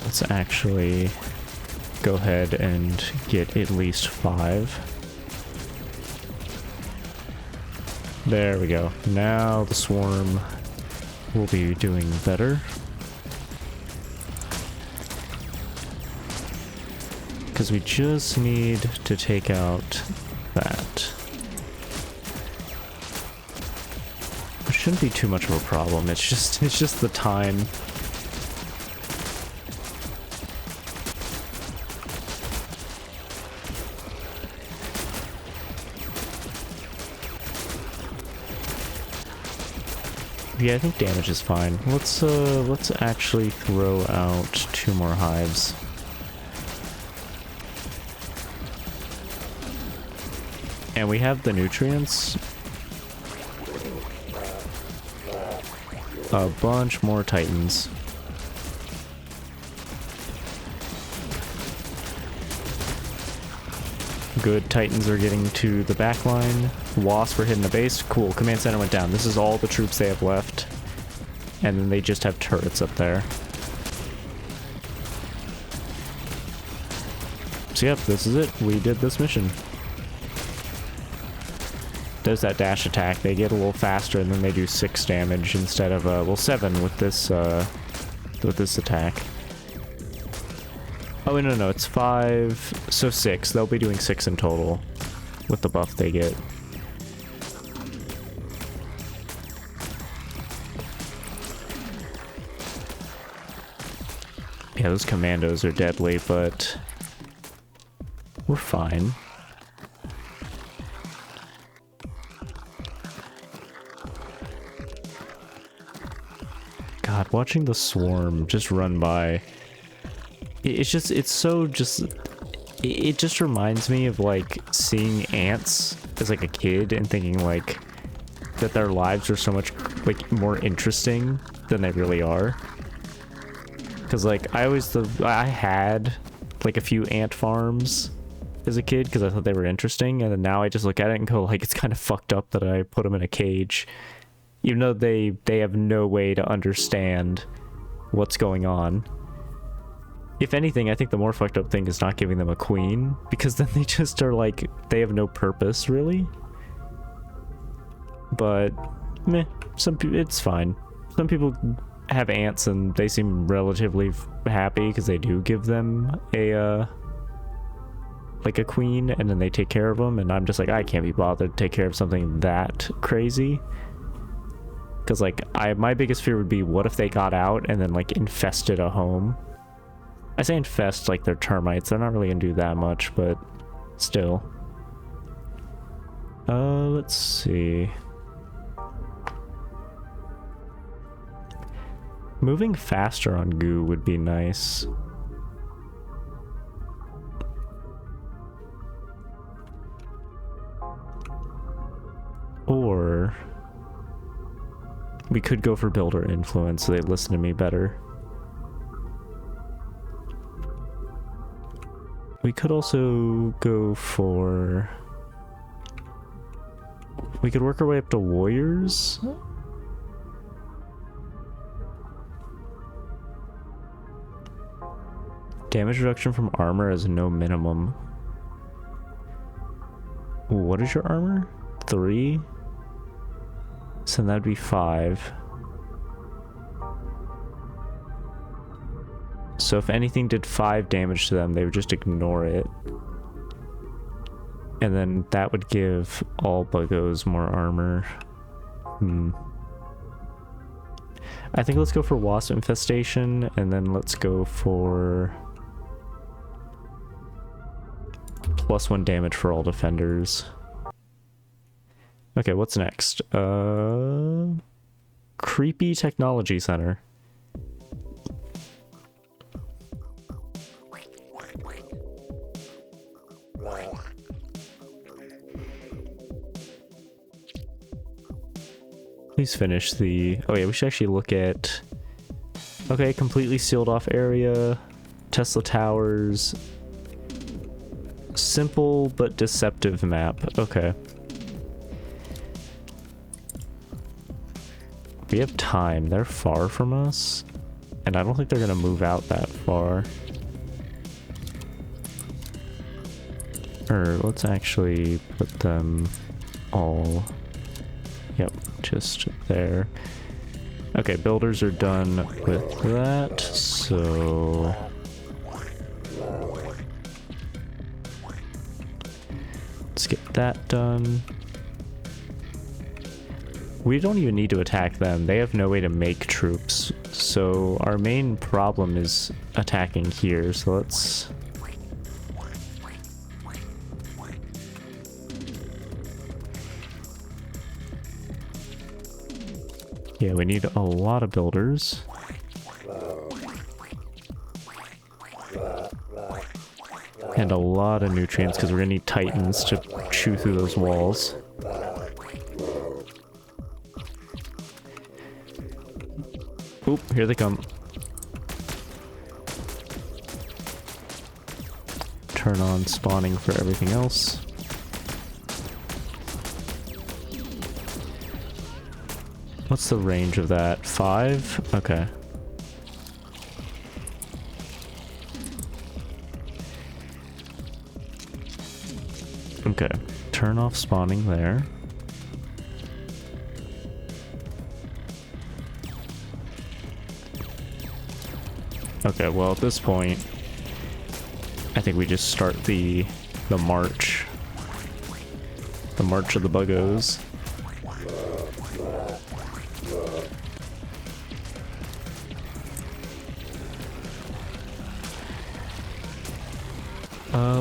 Let's actually go ahead and get at least 5. There we go. Now the swarm will be doing better. Because we just need to take out that. It shouldn't be too much of a problem. It's just the time. Yeah, I think damage is fine. Let's actually throw out 2 more hives. And we have the nutrients. A bunch more titans. Good, titans are getting to the back line. Wasp are hitting the base. Cool, command center went down. This is all the troops they have left. And then they just have turrets up there. So yep, this is it. We did this mission. There's that dash attack. They get a little faster and then they do 6 damage instead of, well, 7 with this attack. Oh, no, it's 5, so 6. They'll be doing 6 in total with the buff they get. Yeah, those commandos are deadly, but we're fine. God, watching the swarm just run by, it just reminds me of like seeing ants as like a kid and thinking like that their lives are so much like more interesting than they really are. Because like I had like a few ant farms as a kid because I thought they were interesting, and then now I just look at it and go like, it's kind of fucked up that I put them in a cage. Even though they have no way to understand what's going on. If anything, I think the more fucked up thing is not giving them a queen, because then they just are like, they have no purpose, really. But, meh, it's fine. Some people have ants and they seem relatively happy because they do give them a, like a queen, and then they take care of them, and I'm just like, I can't be bothered to take care of something that crazy. Because like my biggest fear would be, what if they got out and then like infested a home? I say infest like they're termites. They're not really gonna do that much, but still. Let's see. Moving faster on goo would be nice. Or we could go for builder influence so they listen to me better. We could also go for... we could work our way up to warriors. Damage reduction from armor is no minimum. What is your armor? 3? So that'd be 5. So if anything did 5 damage to them, they would just ignore it. And then that would give all Buggos more armor. I think let's go for wasp infestation, and then let's go for +1 damage for all defenders. Okay, what's next? Creepy Technology Center. Please finish the... oh yeah, we should actually look at... okay, completely sealed off area. Tesla Towers. Simple but deceptive map. Okay. We have time. They're far from us. And I don't think they're gonna move out that far. Or let's actually put them all, yep, just there. Okay, builders are done with that, so let's get that done. We don't even need to attack them. They have no way to make troops. So our main problem is attacking here. So let's... Yeah, we need a lot of builders. And a lot of nutrients because we're gonna need titans to chew through those walls. Oop, here they come. Turn on spawning for everything else. What's the range of that? 5? Okay. Okay, turn off spawning there. Okay, well at this point, I think we just start the march. The march of the Buggos.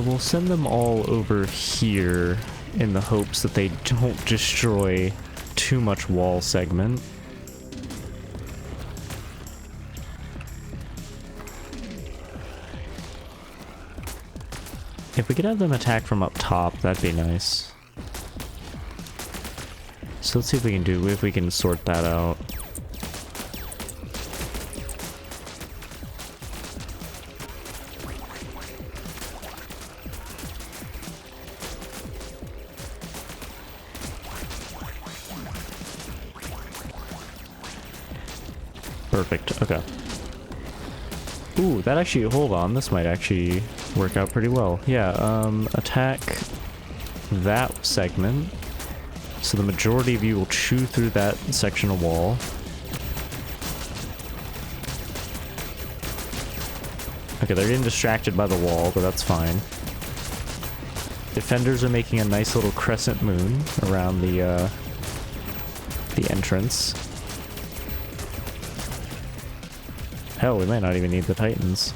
We'll send them all over here in the hopes that they don't destroy too much wall segment. If we could have them attack from up top, that'd be nice. So let's see if we can sort that out. Perfect, okay. Ooh, that actually, hold on, this might actually work out pretty well. Yeah, attack that segment. So the majority of you will chew through that section of wall. Okay, they're getting distracted by the wall, but that's fine. Defenders are making a nice little crescent moon around the entrance. Hell, we might not even need the Titans.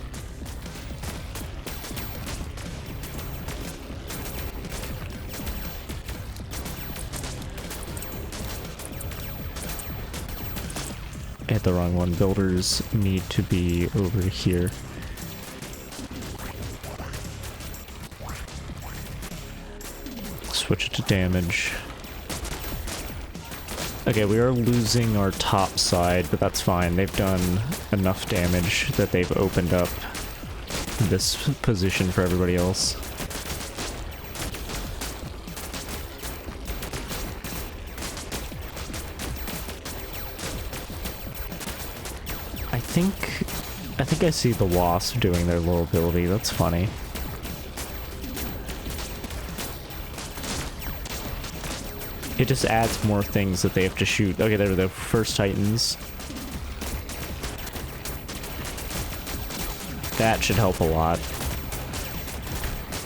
I hit the wrong one. Builders need to be over here. Switch it to damage. Okay, we are losing our top side, but that's fine. They've done enough damage that they've opened up this position for everybody else. I think I see the wasp doing their little ability. That's funny. It just adds more things that they have to shoot. Okay, they're the first Titans. That should help a lot.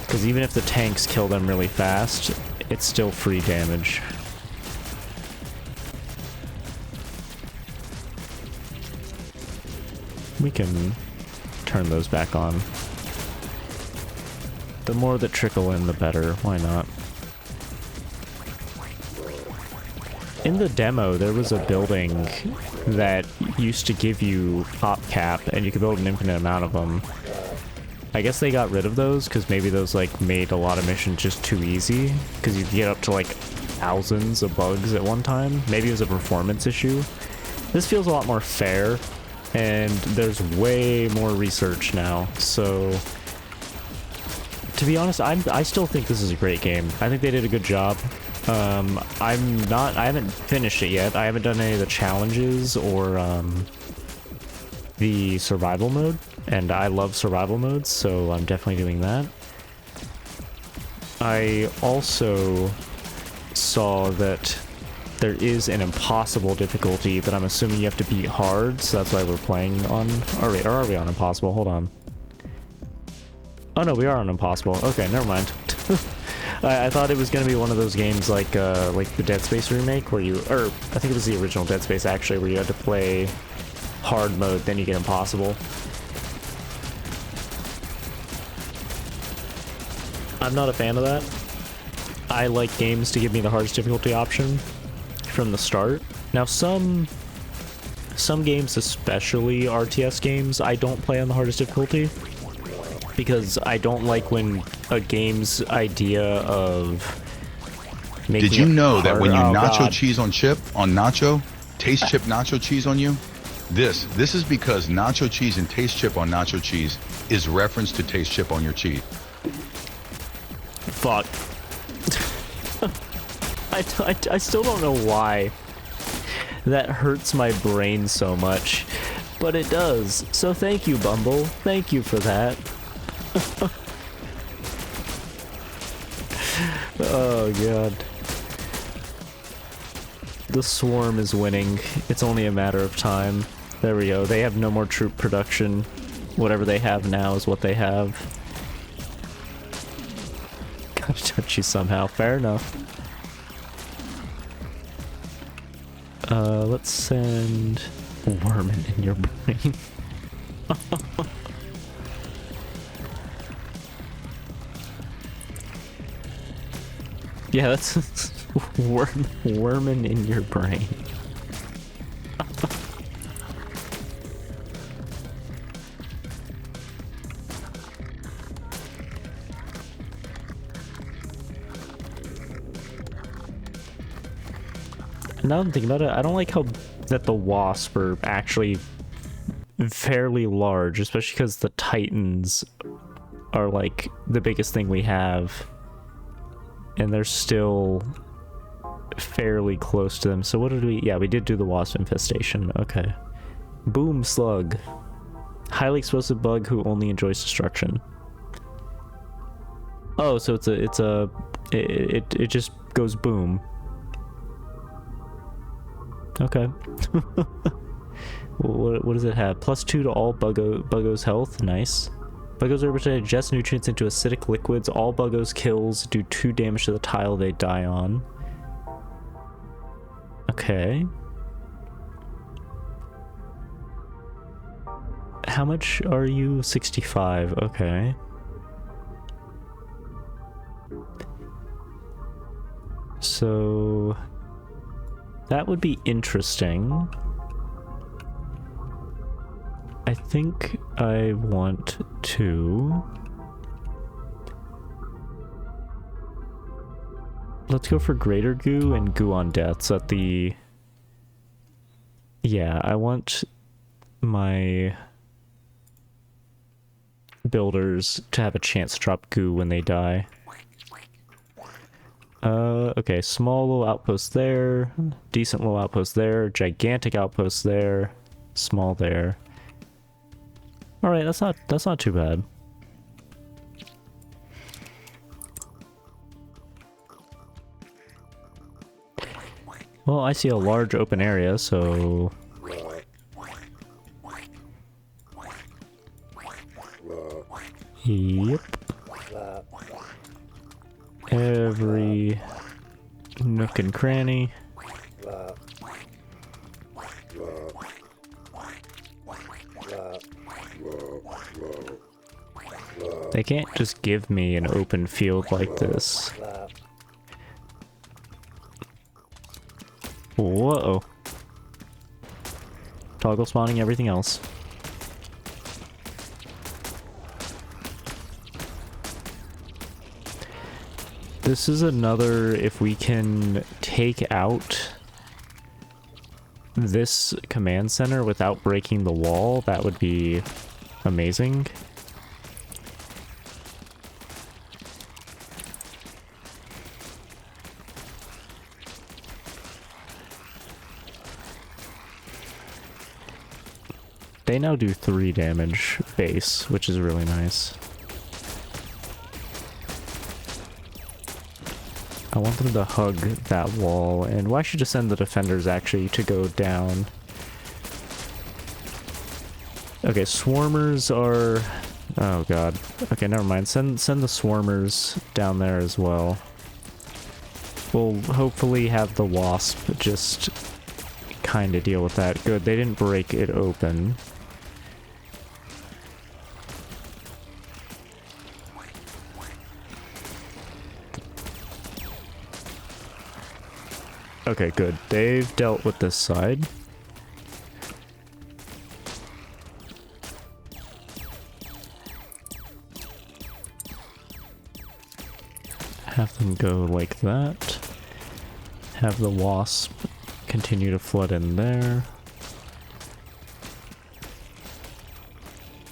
Because even if the tanks kill them really fast, it's still free damage. We can turn those back on. The more that trickle in, the better. Why not? In the demo, there was a building that used to give you pop cap, and you could build an infinite amount of them. I guess they got rid of those, because maybe those, like, made a lot of missions just too easy, because you'd get up to, like, thousands of bugs at one time. Maybe it was a performance issue. This feels a lot more fair, and there's way more research now, so... To be honest, I still think this is a great game. I think they did a good job. I haven't finished it yet. I haven't done any of the challenges or, the survival mode, and I love survival modes, so I'm definitely doing that. I also saw that there is an impossible difficulty that I'm assuming you have to beat hard, so that's why we're playing on... Or are we on impossible? Hold on. Oh no, we are on impossible. Okay, never mind. I thought it was gonna be one of those games like the Dead Space remake where you... Or, I think it was the original Dead Space actually, where you had to play hard mode, then you get impossible. I'm not a fan of that. I like games to give me the hardest difficulty option from the start. Now some games, especially RTS games, I don't play on the hardest difficulty because I don't like when a game's idea of making Did you know that when you nacho God. cheese on chip, on nacho, taste chip nacho cheese on you? This is because nacho cheese and taste chip on nacho cheese is reference to taste chip on your cheese. Fuck. I still don't know why that hurts my brain so much, but it does. So thank you, Bumble. Thank you for that. Oh god. The swarm is winning. It's only a matter of time. There we go. They have no more troop production. Whatever they have now is what they have. Gotta touch you somehow. Fair enough. Let's send Wormin in your brain. Yeah, that's Wormin in your brain. Now that I'm thinking about it, I don't like how that the wasp are actually fairly large, especially because the titans are like the biggest thing we have, and they're still fairly close to them. So what did we... Yeah, we did do the wasp infestation. Okay. Boom slug. Highly explosive bug who only enjoys destruction. Oh, so it just goes boom. Okay. What does it have? +2 to all Buggos health. Nice. Buggos are able to digest nutrients into acidic liquids. All Buggos kills do 2 damage to the tile they die on. Okay. How much are you? 65. Okay. So... that would be interesting. I think I want to... let's go for greater goo and goo on deaths at the... Yeah, I want my builders to have a chance to drop goo when they die. Okay, small little outpost there, decent little outpost there, gigantic outpost there, small there. All right, that's not too bad. Well, I see a large open area, so yep. Every nook and cranny. They can't just give me an open field like this. Whoa. Toggle spawning everything else. This is another, if we can take out this command center without breaking the wall, that would be amazing. They now do 3 damage base, which is really nice. I want them to hug that wall, and well, I should just send the defenders actually to go down. Okay, swarmers are... Oh god. Okay, never mind. Send the swarmers down there as well. We'll hopefully have the wasp just kind of deal with that. Good, they didn't break it open. Okay, good. They've dealt with this side. Have them go like that. Have the wasp continue to flood in there.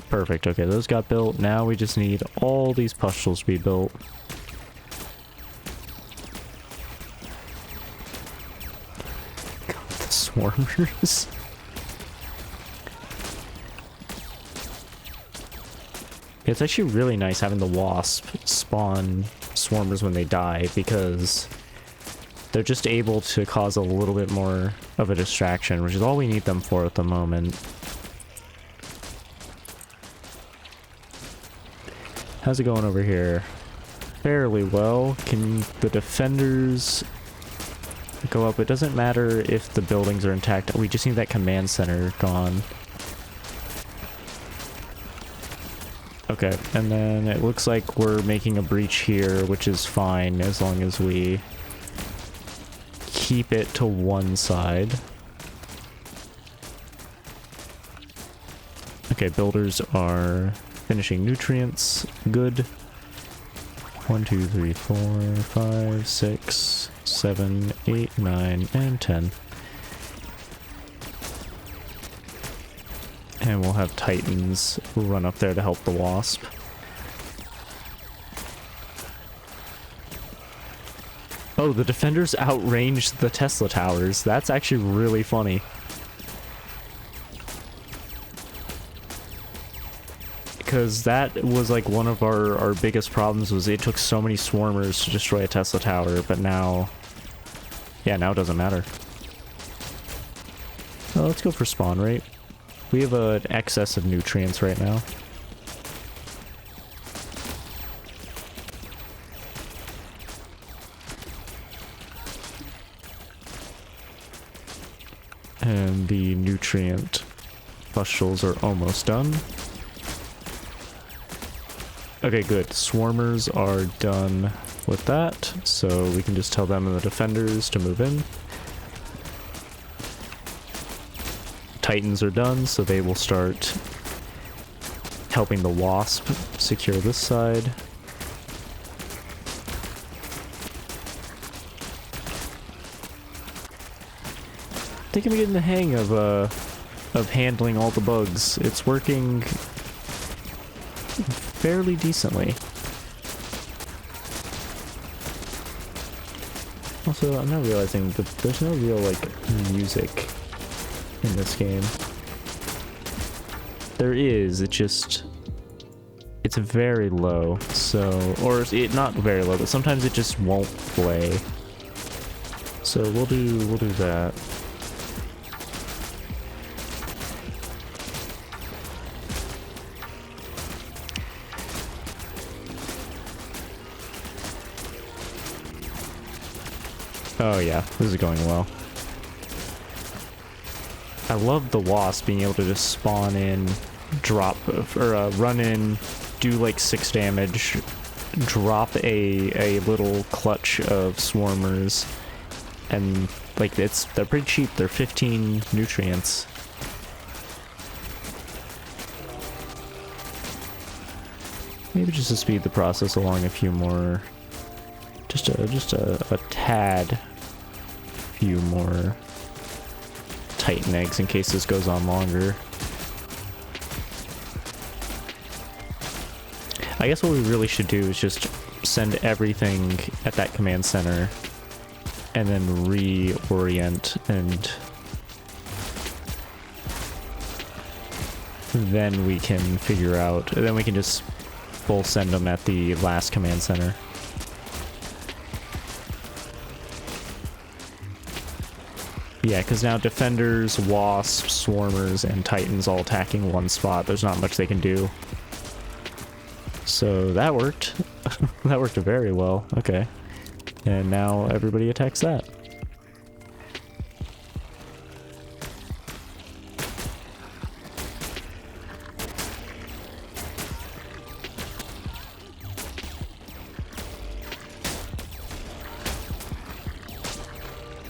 Perfect. Okay, those got built. Now we just need all these pustules to be built. God, the swarmers. It's actually really nice having the wasp spawn swarmers when they die, because they're just able to cause a little bit more of a distraction, which is all we need them for at the moment. How's it going over here? Fairly well. Can the defenders go up? It doesn't matter if the buildings are intact. We just need that command center gone. Okay, and then it looks like we're making a breach here, which is fine as long as we keep it to one side. Okay, builders are finishing nutrients. Good. 1, 2, 3, 4, 5, 6, 7, 8, 9, and 10. And we'll have Titans run up there to help the wasp. Oh, the defenders outranged the Tesla towers. That's actually really funny. Because that was like one of our biggest problems, was it took so many swarmers to destroy a Tesla tower, but now... Yeah, now it doesn't matter. Well, let's go for spawn rate. We have an excess of nutrients right now. And the nutrient pustules are almost done. Okay, good. Swarmers are done with that, so we can just tell them and the defenders to move in. Titans are done, so they will start helping the wasp secure this side. I think I'm getting the hang of handling all the bugs. It's working fairly decently. Also, I'm not realizing that there's no real, like, music in this game. There is, it's very low, so, or it not very low, but sometimes it just won't play. So we'll do that. Oh yeah, this is going well. I love the wasp being able to just spawn in, drop, or run in, do like 6 damage, drop a little clutch of swarmers, and like they're pretty cheap. They're 15 nutrients. Maybe just to speed the process along a few more, just a tad, few more Titan eggs in case this goes on longer. I guess what we really should do is just send everything at that command center and then reorient, and then we can figure out, then we can just full send them at the last command center. Yeah, because now defenders, wasps, swarmers, and titans all attacking one spot. There's not much they can do. So that worked. That worked very well. Okay. And now everybody attacks that.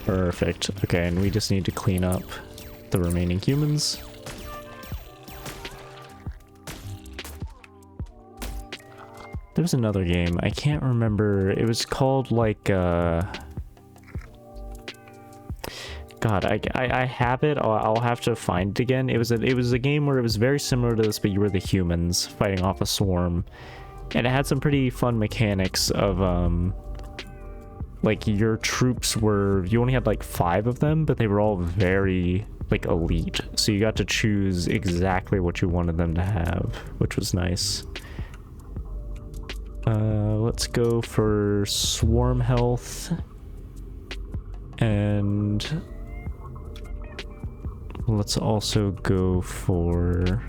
Perfect. Okay, and we just need to clean up the remaining humans. There was another game. I can't remember. It was called like God, I have it. I'll have to find it again. It was a game where it was very similar to this, but you were the humans fighting off a swarm. And it had some pretty fun mechanics of like your troops were, you only had like 5 of them, but they were all very like elite. So you got to choose exactly what you wanted them to have, which was nice. Let's go for swarm health. And let's also go for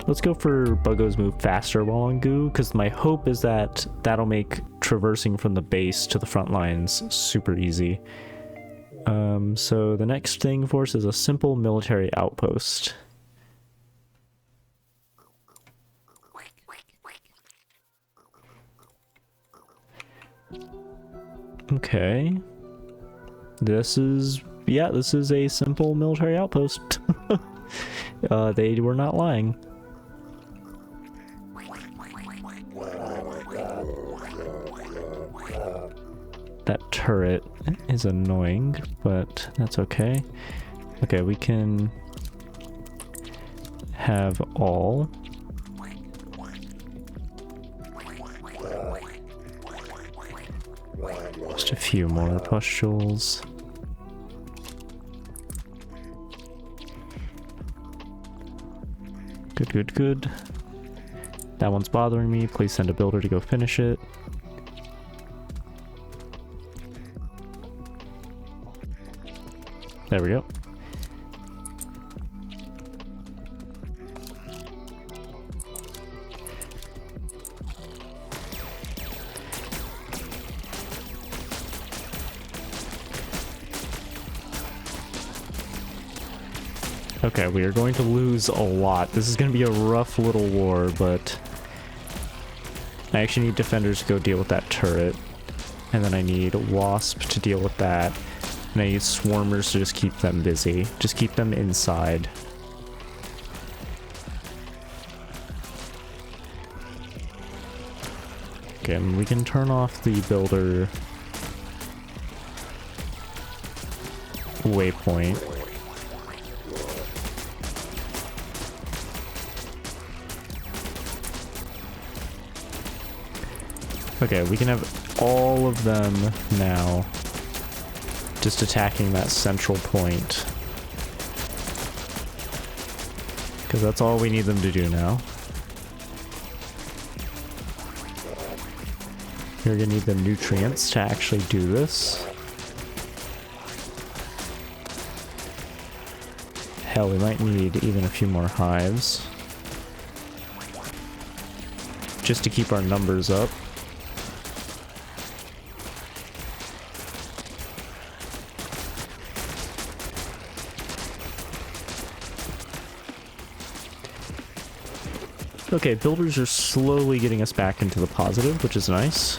Buggos move faster while on goo, because my hope is that that'll make traversing from the base to the front lines super easy. So the next thing for us is a simple military outpost. Okay. This is a simple military outpost. They were not lying. That turret is annoying, but that's okay. Okay, we can have all. Just a few more pustules. Good, good, good. That one's bothering me. Please send a builder to go finish it. There we go. Okay, we are going to lose a lot. This is going to be a rough little war, but I actually need defenders to go deal with that turret. And then I need wasp to deal with that. And I need swarmers to just keep them busy. Just keep them inside. Okay, and we can turn off the builder waypoint. Okay, we can have all of them now just attacking that central point. Because that's all we need them to do now. You're gonna need the nutrients to actually do this. Hell, we might need even a few more hives. Just to keep our numbers up. Okay, builders are slowly getting us back into the positive, which is nice.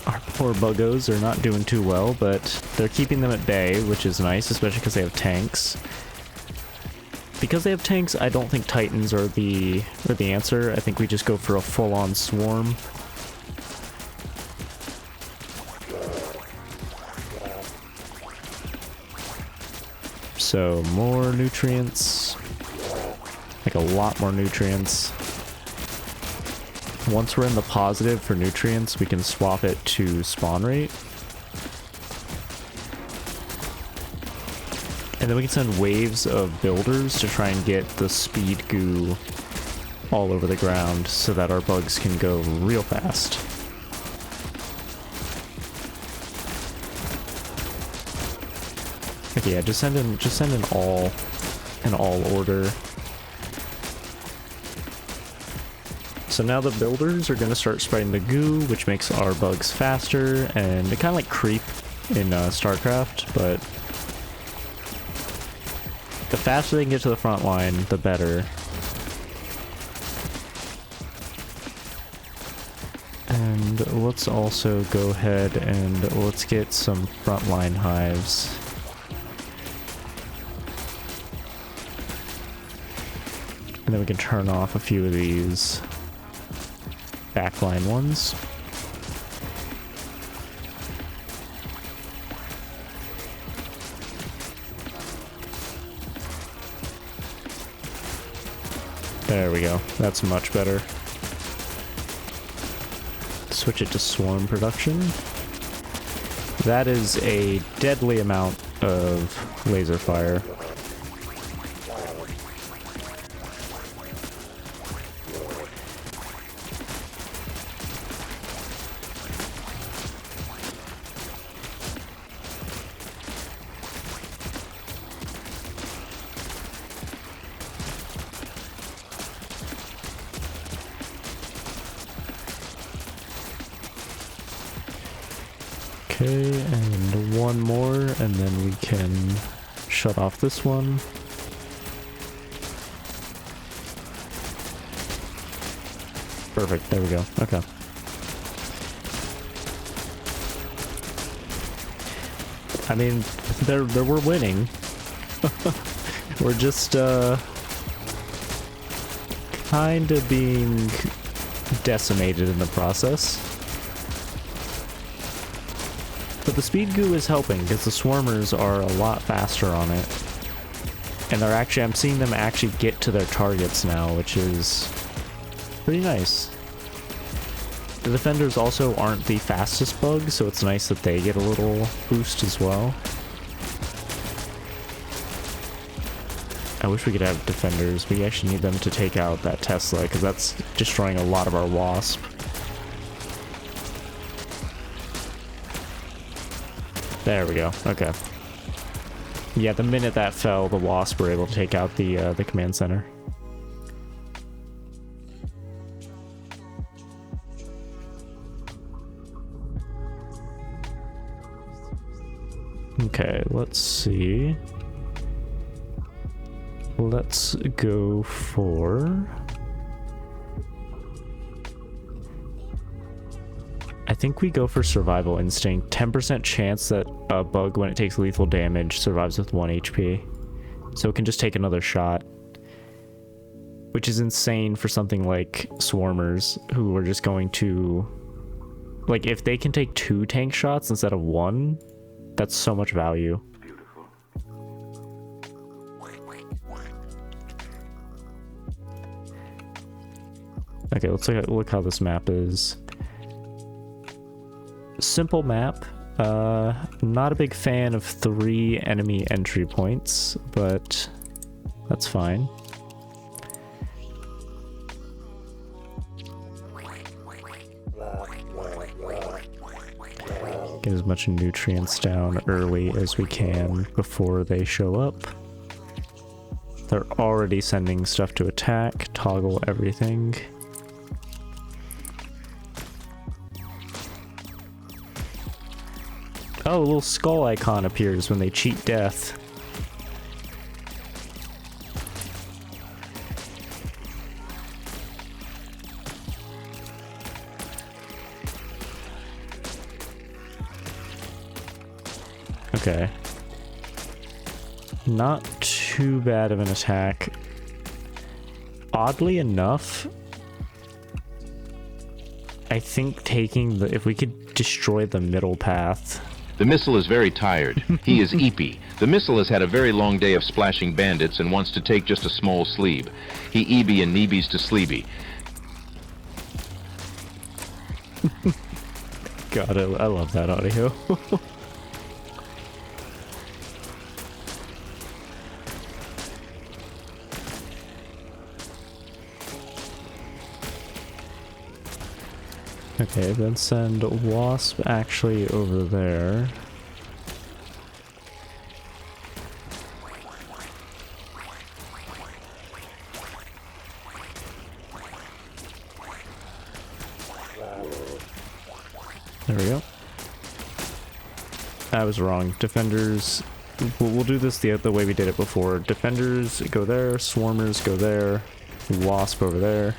Our poor Buggos are not doing too well, but they're keeping them at bay, which is nice, especially because they have tanks. Because they have tanks, I don't think Titans are the answer. I think we just go for a full-on swarm. So, more nutrients. Like a lot more nutrients. Once we're in the positive for nutrients, we can swap it to spawn rate. And then we can send waves of builders to try and get the speed goo all over the ground so that our bugs can go real fast. Okay, yeah, just send in all order. So now the builders are gonna start spreading the goo, which makes our bugs faster, and they kind of like creep in StarCraft, but the faster they can get to the front line, the better. And let's also go ahead and let's get some frontline hives. And then we can turn off a few of these backline ones. There we go. That's much better. Switch it to swarm production. That is a deadly amount of laser fire. Okay, and one more, and then we can shut off this one. Perfect, there we go. Okay. I mean, we're winning. We're just, kind of being decimated in the process. But the speed goo is helping because the swarmers are a lot faster on it. And they're actually, I'm seeing them actually get to their targets now, which is pretty nice. The defenders also aren't the fastest bugs, so it's nice that they get a little boost as well. I wish we could have defenders. We actually need them to take out that Tesla because that's destroying a lot of our wasp. There we go. Okay. Yeah, the minute that fell, the wasp were able to take out the command center. Okay, let's see. Let's go for... I think we go for Survival Instinct. 10% chance that a bug, when it takes lethal damage, survives with 1 HP. So it can just take another shot. Which is insane for something like Swarmers, who are just going to... Like, if they can take 2 tank shots instead of 1, that's so much value. Okay, let's look how this map is. Simple map. Not a big fan of 3 enemy entry points, but that's fine. Get as much nutrients down early as we can before they show up. They're already sending stuff to attack. Toggle everything. Oh, a little skull icon appears when they cheat death. Okay. Not too bad of an attack. Oddly enough, I think taking the... if we could destroy the middle path... The missile is very tired. He is eepy. The missile has had a very long day of splashing bandits and wants to take just a small sleep. He EB and Neebies to sleepy. God, I love that audio. Okay, then send wasp actually over there. There we go. I was wrong. Defenders, we'll do this the way we did it before. Defenders go there, swarmers go there, wasp over there.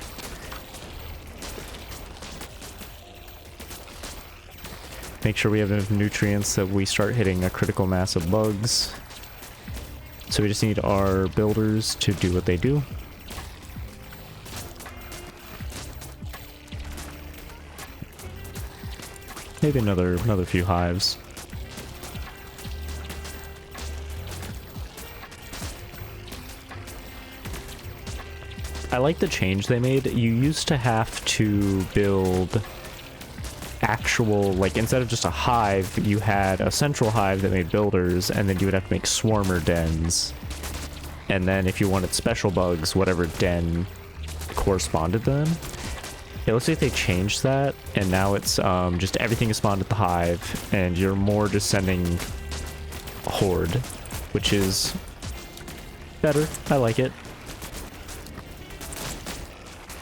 Make sure we have enough nutrients that we start hitting a critical mass of bugs. So we just need our builders to do what they do. Maybe another few hives. I like the change they made. You used to have to build actual, like, instead of just a hive, you had a central hive that made builders, and then you would have to make swarmer dens. And then if you wanted special bugs, whatever den corresponded to them. It looks like they changed that, and now it's just everything is spawned at the hive, and you're more just sending horde, which is better. I like it.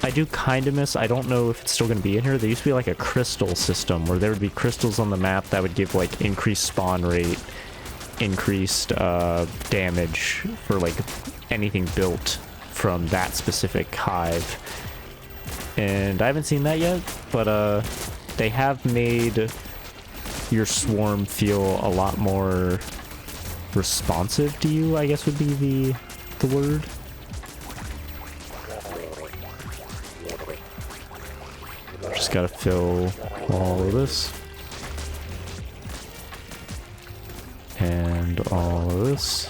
I do kind of miss, I don't know if it's still going to be in here, there used to be like a crystal system where there would be crystals on the map that would give like increased spawn rate, increased damage for like anything built from that specific hive. And I haven't seen that yet, but they have made your swarm feel a lot more responsive to you, I guess would be the word. Just gotta fill all of this. And all of this.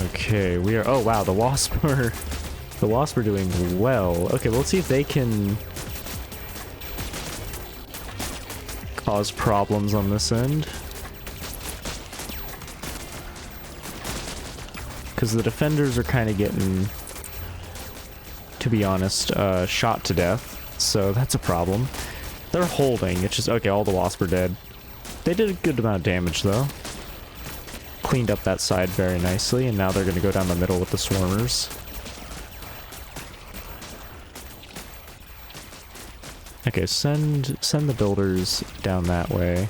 Okay, we are, oh wow, the wasp are doing well. Okay, well, let's see if they can cause problems on this end. Because the defenders are kind of getting, to be honest, shot to death. So that's a problem. They're holding, it's just, okay, all the wasp are dead. They did a good amount of damage though. Cleaned up that side very nicely, and now they're going to go down the middle with the swarmers. Okay, send the builders down that way.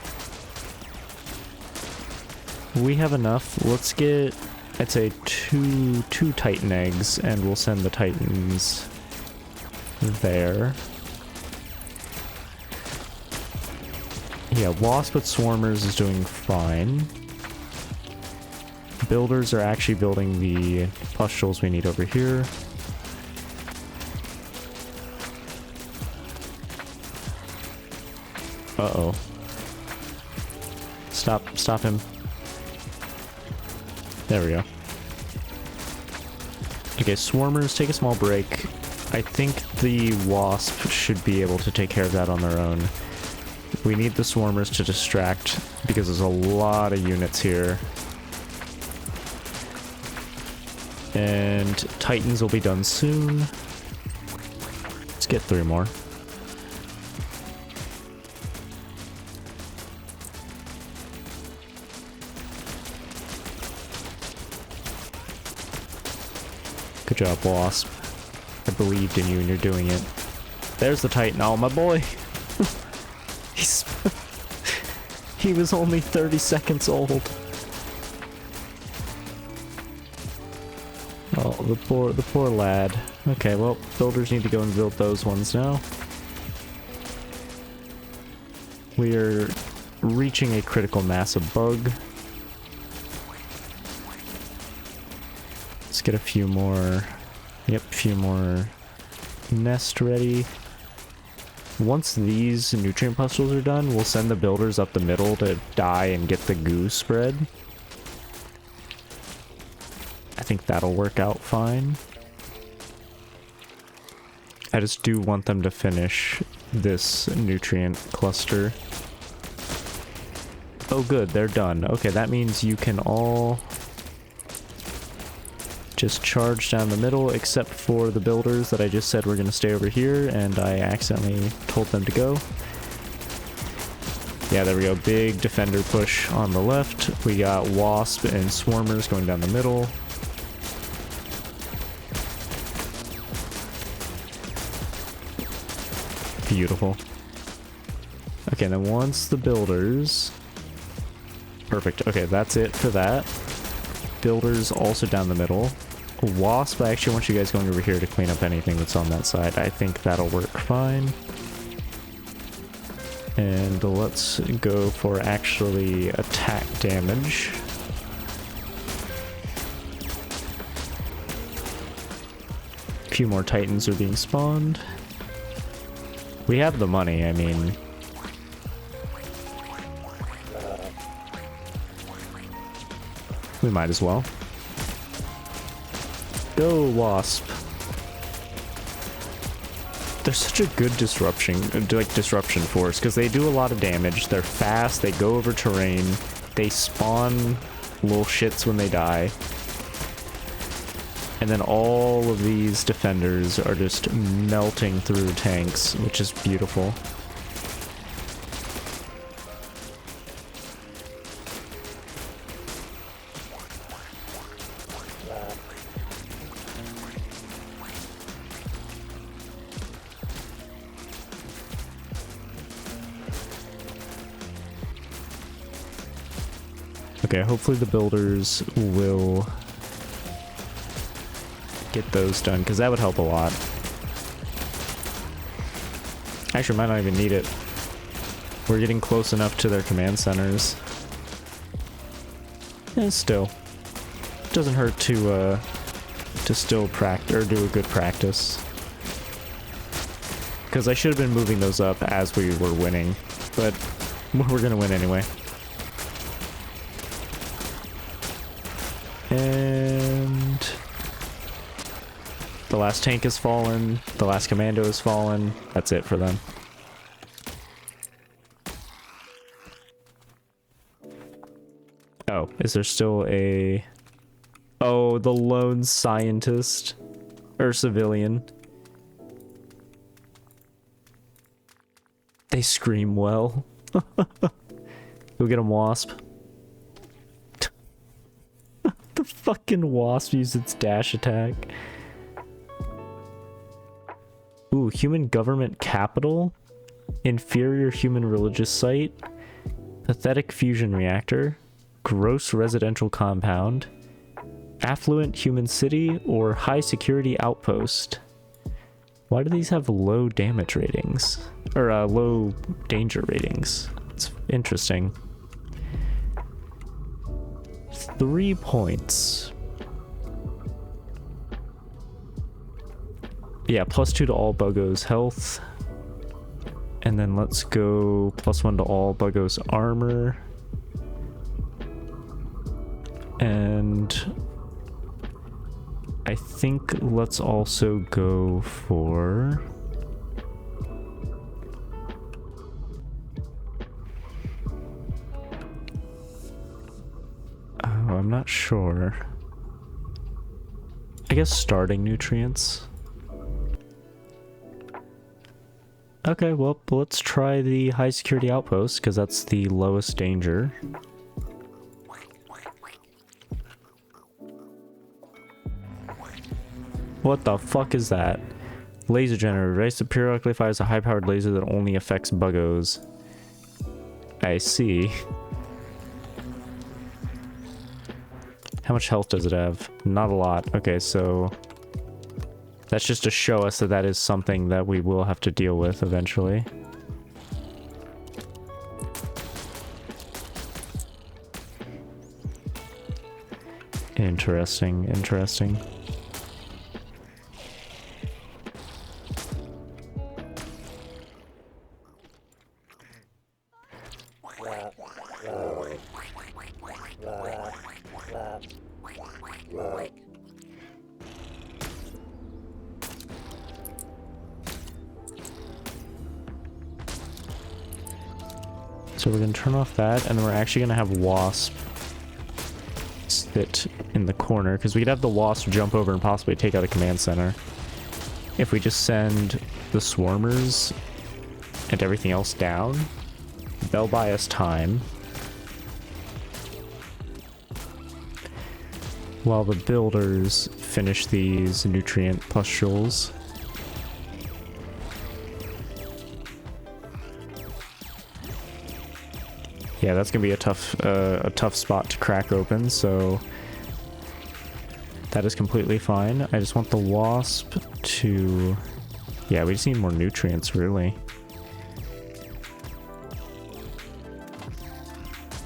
We have enough. Let's get, I'd say, two Titan eggs, and we'll send the Titans there. Yeah, wasp with swarmers is doing fine. Builders are actually building the pustules we need over here. Uh-oh. Stop him. There we go. Okay, swarmers, take a small break. I think the wasp should be able to take care of that on their own. We need the swarmers to distract because there's a lot of units here. And Titans will be done soon. Let's get 3 more. Good job, Wasp. I believed in you and you're doing it. There's the Titan. Oh, my boy. He was only 30 seconds old. Oh, the poor lad. Okay, well, builders need to go and build those ones now. We are reaching a critical mass of bug. Let's get a few more. Yep, a few more nest ready. Once these nutrient pustules are done, we'll send the builders up the middle to die and get the goo spread. I think that'll work out fine. I just do want them to finish this nutrient cluster. Oh good, they're done. Okay, that means you can all just charge down the middle, except for the builders that I just said were going to stay over here, and I accidentally told them to go. Yeah, there we go. Big defender push on the left. We got wasp and swarmers going down the middle. Beautiful. Okay, then once the builders... Perfect. Okay, that's it for that. Builders also down the middle. Wasp, I actually want you guys going over here to clean up anything that's on that side. I think that'll work fine. And let's go for actually attack damage. A few more titans are being spawned. We have the money, I mean... We might as well. Go, wasp. They're such a good disruption force, because they do a lot of damage. They're fast, they go over terrain, they spawn little shits when they die. And then all of these defenders are just melting through tanks, which is beautiful. Okay, hopefully the builders will get those done, because that would help a lot. Actually, might not even need it. We're getting close enough to their command centers. And still, it doesn't hurt to still practice or do a good practice. Because I should have been moving those up as we were winning, but we're gonna win anyway. And the last tank has fallen, the last commando has fallen. That's it for them. Oh, is there still a... Oh, the lone scientist. Or civilian. They scream well. Go get him, wasp. The fucking wasp used its dash attack. Ooh, human government capital? Inferior human religious site? Pathetic fusion reactor? Gross residential compound? Affluent human city? Or high security outpost? Why do these have low damage ratings? Or low danger ratings? It's interesting. 3 points. Yeah, +2 to all Buggos health. And then let's go +1 to all Buggos armor. And I think let's also go for... Oh, I'm not sure. I guess starting nutrients. Okay, well, let's try the high security outpost, because that's the lowest danger. What the fuck is that? Laser generator. Device that periodically fires a high-powered laser that only affects Buggos. I see. How much health does it have? Not a lot. Okay, so... That's just to show us that that is something that we will have to deal with eventually. Interesting, interesting. So we're gonna turn off that, and then we're actually gonna have wasp sit in the corner, because we could have the wasp jump over and possibly take out a command center. If we just send the swarmers and everything else down, they'll buy us time. While the builders finish these nutrient pustules. Yeah, that's gonna be a tough spot to crack open, so that is completely fine. I just want the wasp to... Yeah, we just need more nutrients, really.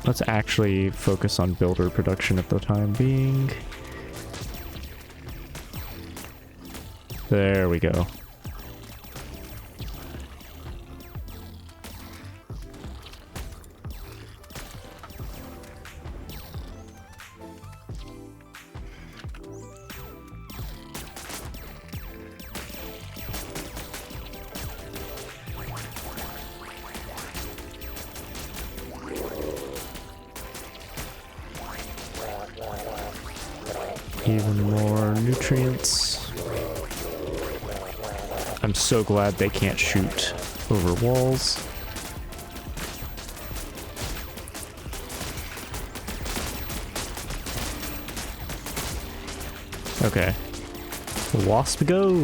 Let's actually focus on builder production at the time being. There we go. Even more nutrients. I'm so glad they can't shoot over walls. Okay. Wasp go!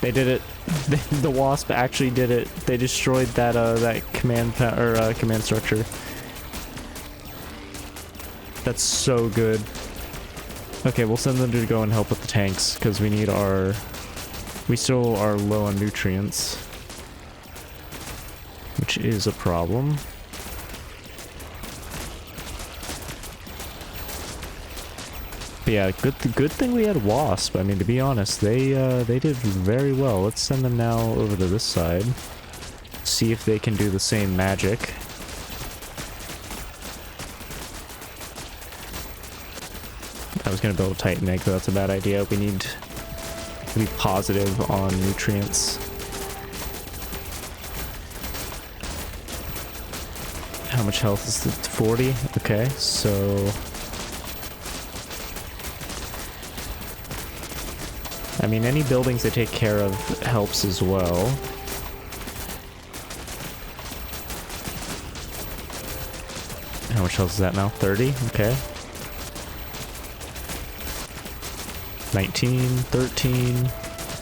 They did it. The wasp actually did it. They destroyed that that command command structure. That's so good. Okay, we'll send them to go and help with the tanks because we need our. We still are low on nutrients, which is a problem. But yeah, good thing we had wasp. I mean, to be honest, they did very well. Let's send them now over to this side. See if they can do the same magic. I was gonna build a Titan egg, but that's a bad idea. We need to be positive on nutrients. How much health is it? 40? Okay, so... I mean, any buildings they take care of helps as well. How much health is that now? 30? Okay. 19, 13,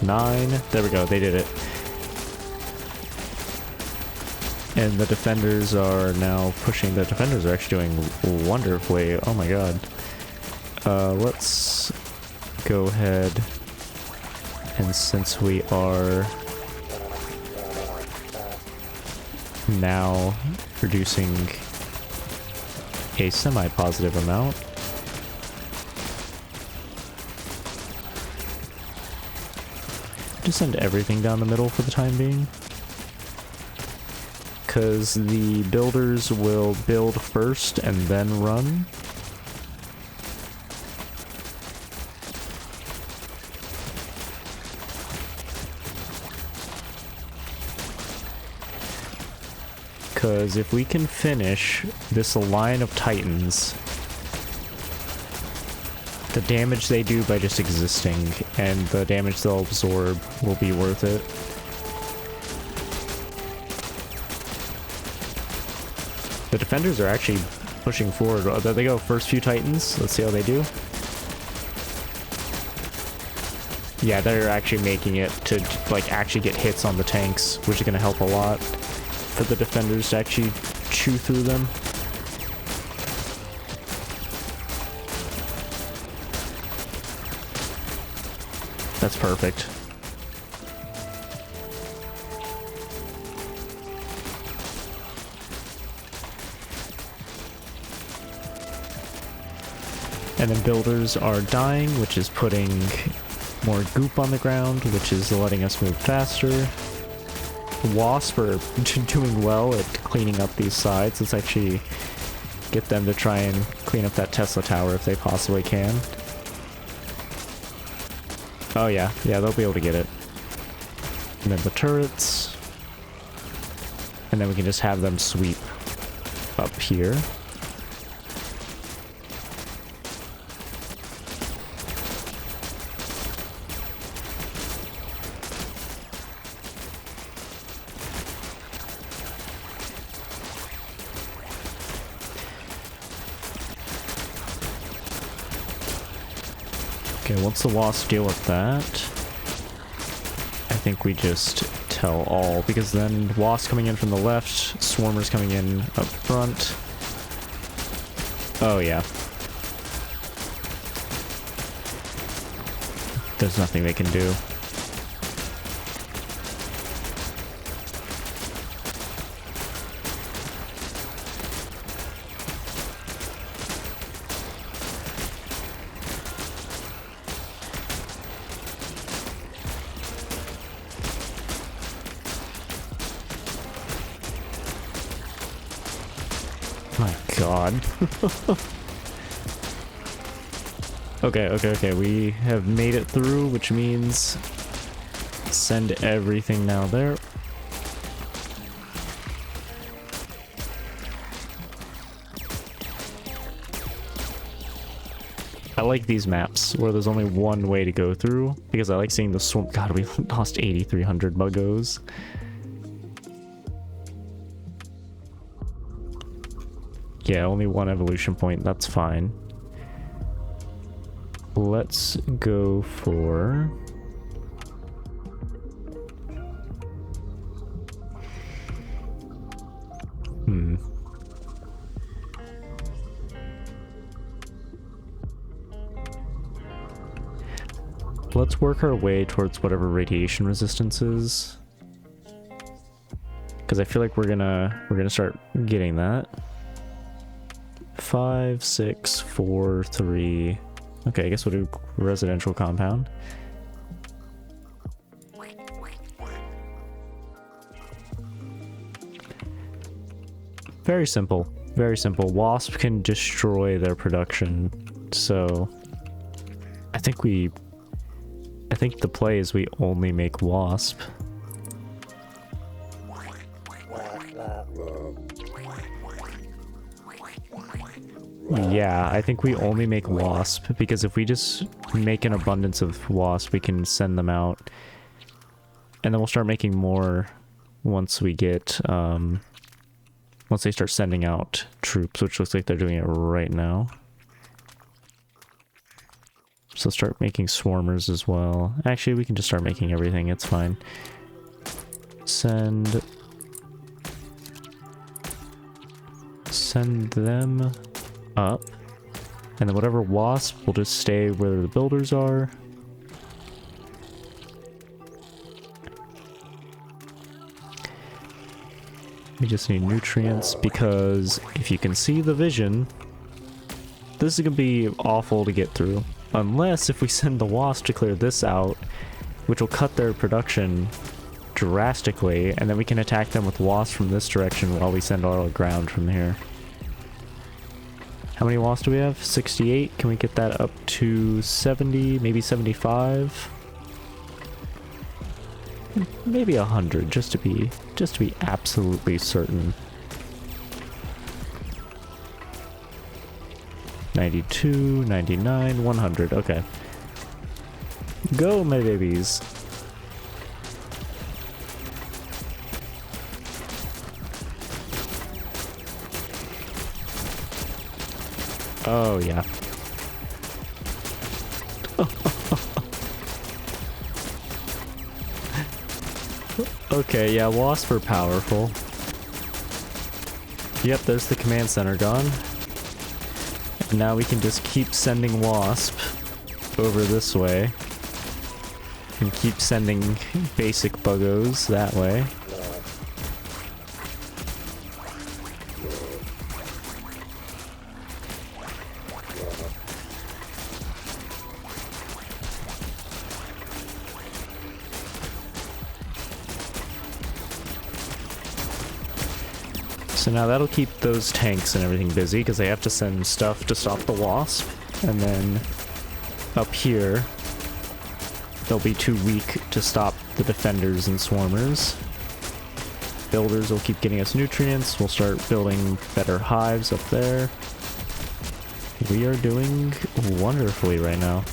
9. There we go, they did it. And the defenders are now pushing. The defenders are actually doing wonderfully. Oh my god. Let's go ahead. And since we are now producing a semi-positive amount, just send everything down the middle for the time being. Because the builders will build first and then run. Because if we can finish this line of Titans, the damage they do by just existing and the damage they'll absorb will be worth it. The defenders are actually pushing forward. There they go, first few Titans. Let's see how they do. Yeah, they're actually making it to like actually get hits on the tanks, which is going to help a lot for the defenders to actually chew through them. That's perfect. And then builders are dying, which is putting more goop on the ground, which is letting us move faster. Wasp are doing well at cleaning up these sides. Let's actually get them to try and clean up that Tesla tower if they possibly can. Oh yeah, they'll be able to get it. And then the turrets. And then we can just have them sweep up here. Okay, once the wasps deal with that, I think we just tell all, because then wasps coming in from the left, swarmers coming in up front. Oh yeah. There's nothing they can do. My god. Okay, we have made it through, which means send everything now there. I like these maps where there's only one way to go through, because I like seeing the swarm. God, we lost 8,300 Buggos. Yeah, only one evolution point, that's fine. Let's go for... Let's work our way towards whatever radiation resistance is. Because I feel like we're gonna start getting that. 5, 6, 4, 3. Okay, I guess we'll do residential compound. Very simple. Very simple. Wasp can destroy their production. So I think the play is we only make wasp. Yeah, I think we only make wasp, because if we just make an abundance of wasp, we can send them out. And then we'll start making more once we get, once they start sending out troops, which looks like they're doing it right now. So start making swarmers as well. Actually, we can just start making everything, it's fine. Send them up, and then whatever wasp will just stay where the builders are. We just need nutrients, because if you can see the vision, this is gonna be awful to get through. Unless if we send the wasp to clear this out, which will cut their production drastically, and then we can attack them with wasps from this direction while we send our ground from here. How many wasps do we have? 68. Can we get that up to 70, maybe 75? Maybe 100, just to be absolutely certain. 92, 99, 100. Okay. Go, my babies. Oh, yeah. Okay, yeah, wasps are powerful. Yep, there's the command center gone. And now we can just keep sending wasp over this way. And keep sending basic buggos that way. So now that'll keep those tanks and everything busy, because they have to send stuff to stop the wasp. And then up here, they'll be too weak to stop the defenders and swarmers. Builders will keep getting us nutrients. We'll start building better hives up there. We are doing wonderfully right now.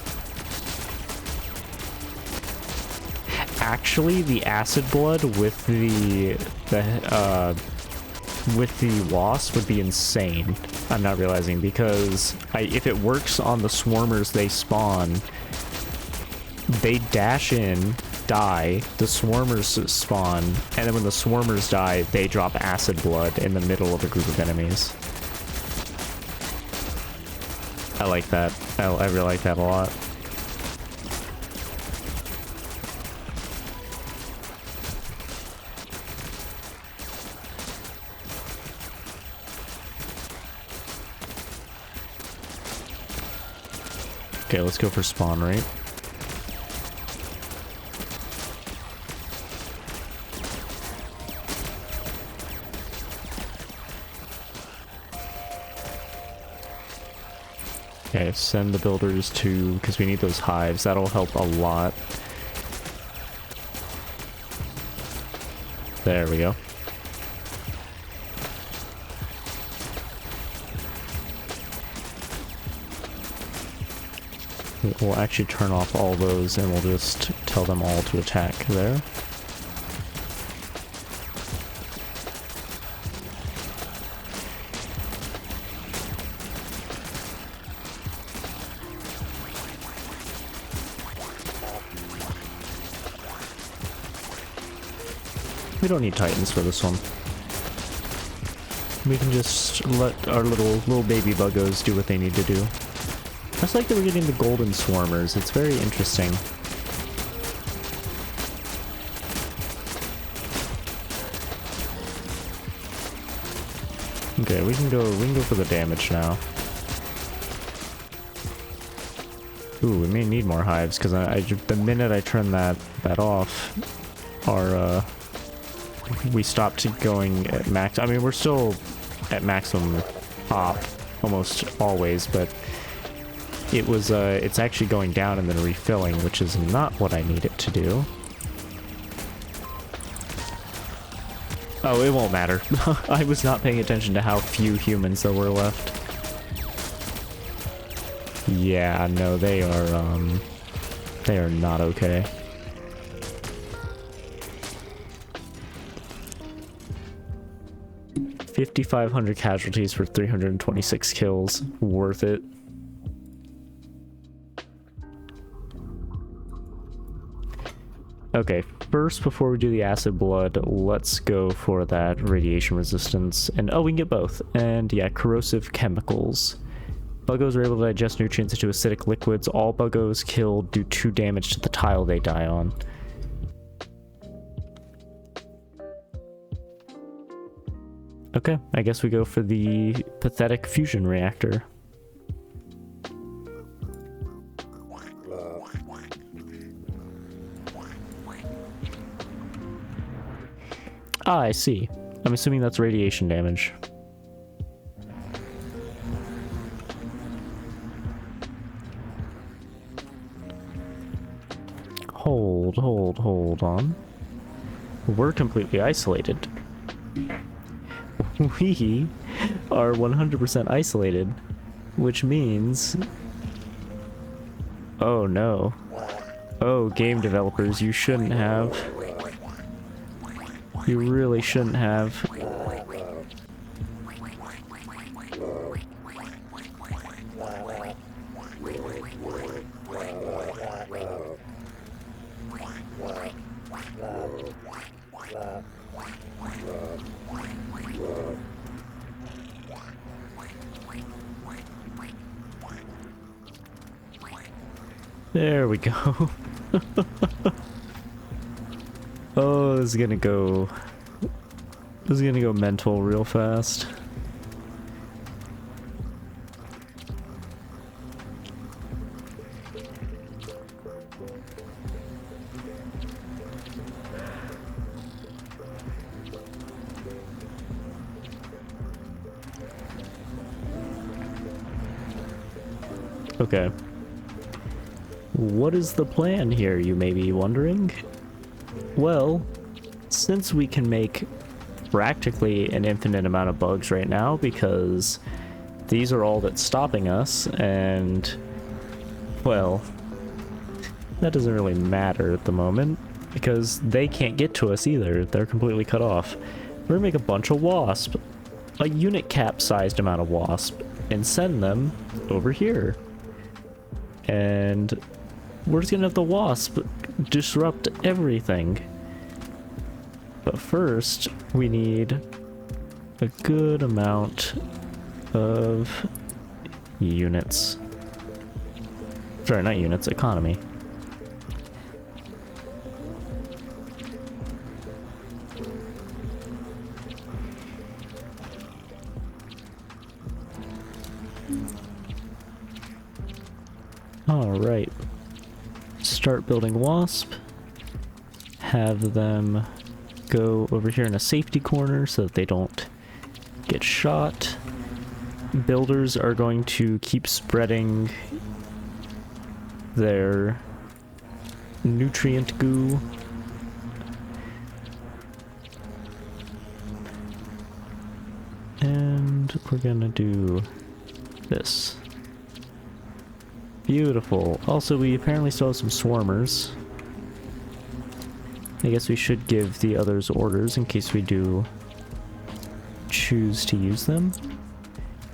Actually, the acid blood with the wasp would be insane. I'm not realizing, because if it works on the swarmers they spawn, they dash in, die, the swarmers spawn, and then when the swarmers die, they drop acid blood in the middle of a group of enemies. I like that. I really like that a lot. Okay, let's go for spawn rate. Okay, send the builders to, because we need those hives. That'll help a lot. There we go. We'll actually turn off all those and we'll just tell them all to attack there. We don't need titans for this one. We can just let our little baby buggos do what they need to do. I just like that we're getting the golden swarmers. It's very interesting. Okay, we can go for the damage now. Ooh, we may need more hives, because the minute I turn that off, we stopped going at max. I mean, we're still at maximum pop almost always, but it's actually going down and then refilling, which is not what I need it to do. Oh, it won't matter. I was not paying attention to how few humans there were left. Yeah, no, they are not okay. $5,500 casualties for 326 kills. Worth it. Okay, first, before we do the acid blood, let's go for that radiation resistance. And oh, we can get both. And yeah, corrosive chemicals. Buggos are able to digest nutrients into acidic liquids. All buggos killed do 2 damage to the tile they die on. Okay, I guess we go for the pathetic fusion reactor. Ah, I see. I'm assuming that's radiation damage. Hold on. We're completely isolated. We are 100% isolated, which means... Oh no. Oh, game developers, you shouldn't have. You really shouldn't have. There we go. Oh, this is gonna go mental real fast. Okay. What is the plan here, you may be wondering? Well, since we can make practically an infinite amount of bugs right now because these are all that's stopping us, and, well, that doesn't really matter at the moment because they can't get to us either. They're completely cut off. We're gonna make a bunch of wasp, a unit cap sized amount of wasp, and send them over here. And we're just gonna have the wasp disrupt everything. But first, we need a good amount of units. Sorry, not units, economy. Alright. Start building wasp. Have them go over here in a safety corner so that they don't get shot. Builders are going to keep spreading their nutrient goo. And we're gonna do this. Beautiful. Also, we apparently still have some swarmers. I guess we should give the others orders in case we do choose to use them.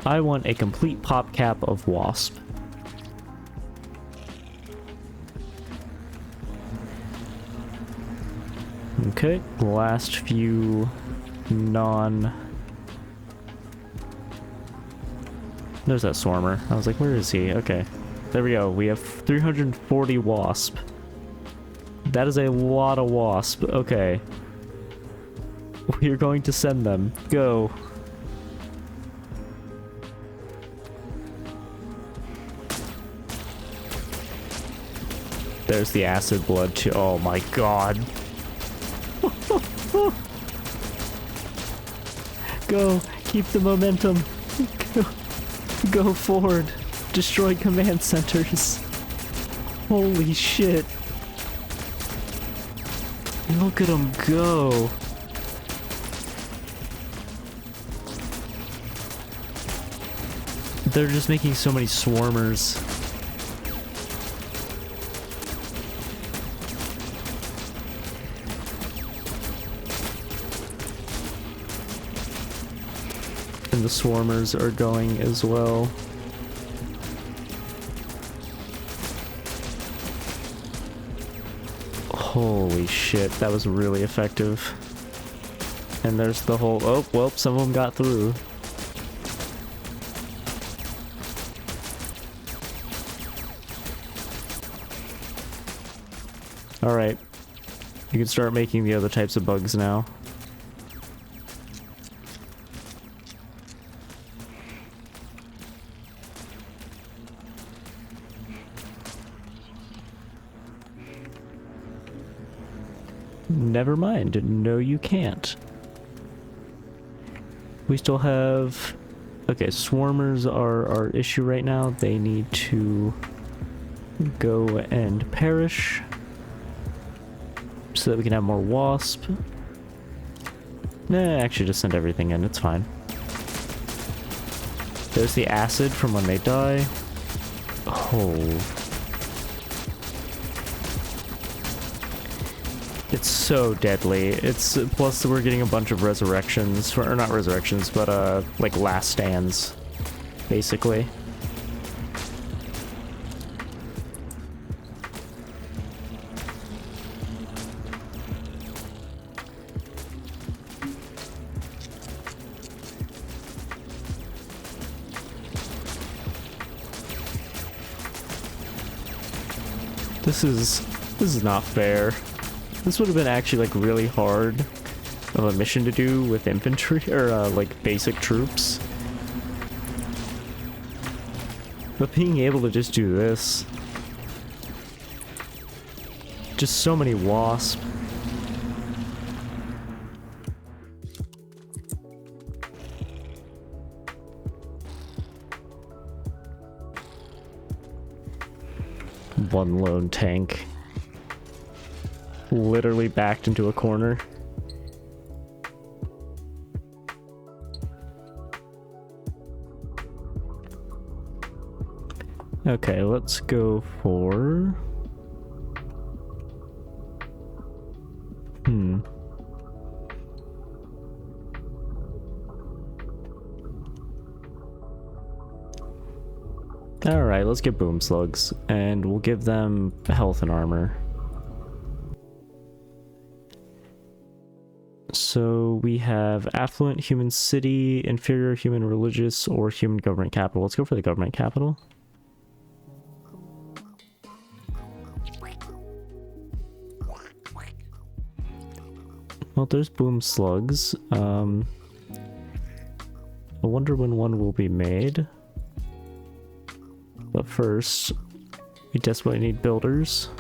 I want a complete pop cap of wasp. Okay, last few There's that swarmer. I was like, where is he? Okay. There we go. We have 340 wasp. That is a lot of wasp. Okay. We're going to send them. Go. There's the acid blood too. Oh my god. Go. Keep the momentum. Go forward. Destroy command centers. Holy shit. Look at them go. They're just making so many swarmers. And the swarmers are going as well. Holy shit, that was really effective. And there's the whole... Oh, well, some of them got through. Alright. You can start making the other types of bugs now. Never mind. No, you can't. We still have... Okay, swarmers are our issue right now. They need to go and perish so that we can have more wasp. Nah, actually just send everything in. It's fine. There's the acid from when they die. Oh... It's so deadly. It's plus we're getting a bunch of resurrections, or not resurrections, but like last stands, basically. This is not fair. This would have been actually like really hard of a mission to do with infantry or like basic troops. But being able to just do this, just so many wasp. one lone tank. Literally backed into a corner. Okay, let's go for... Alright, let's get boom slugs, and we'll give them health and armor. So we have affluent human city, inferior human religious, or human government capital. Let's go for the government capital. Well, there's boom slugs. I wonder when one will be made. But first, we desperately need builders.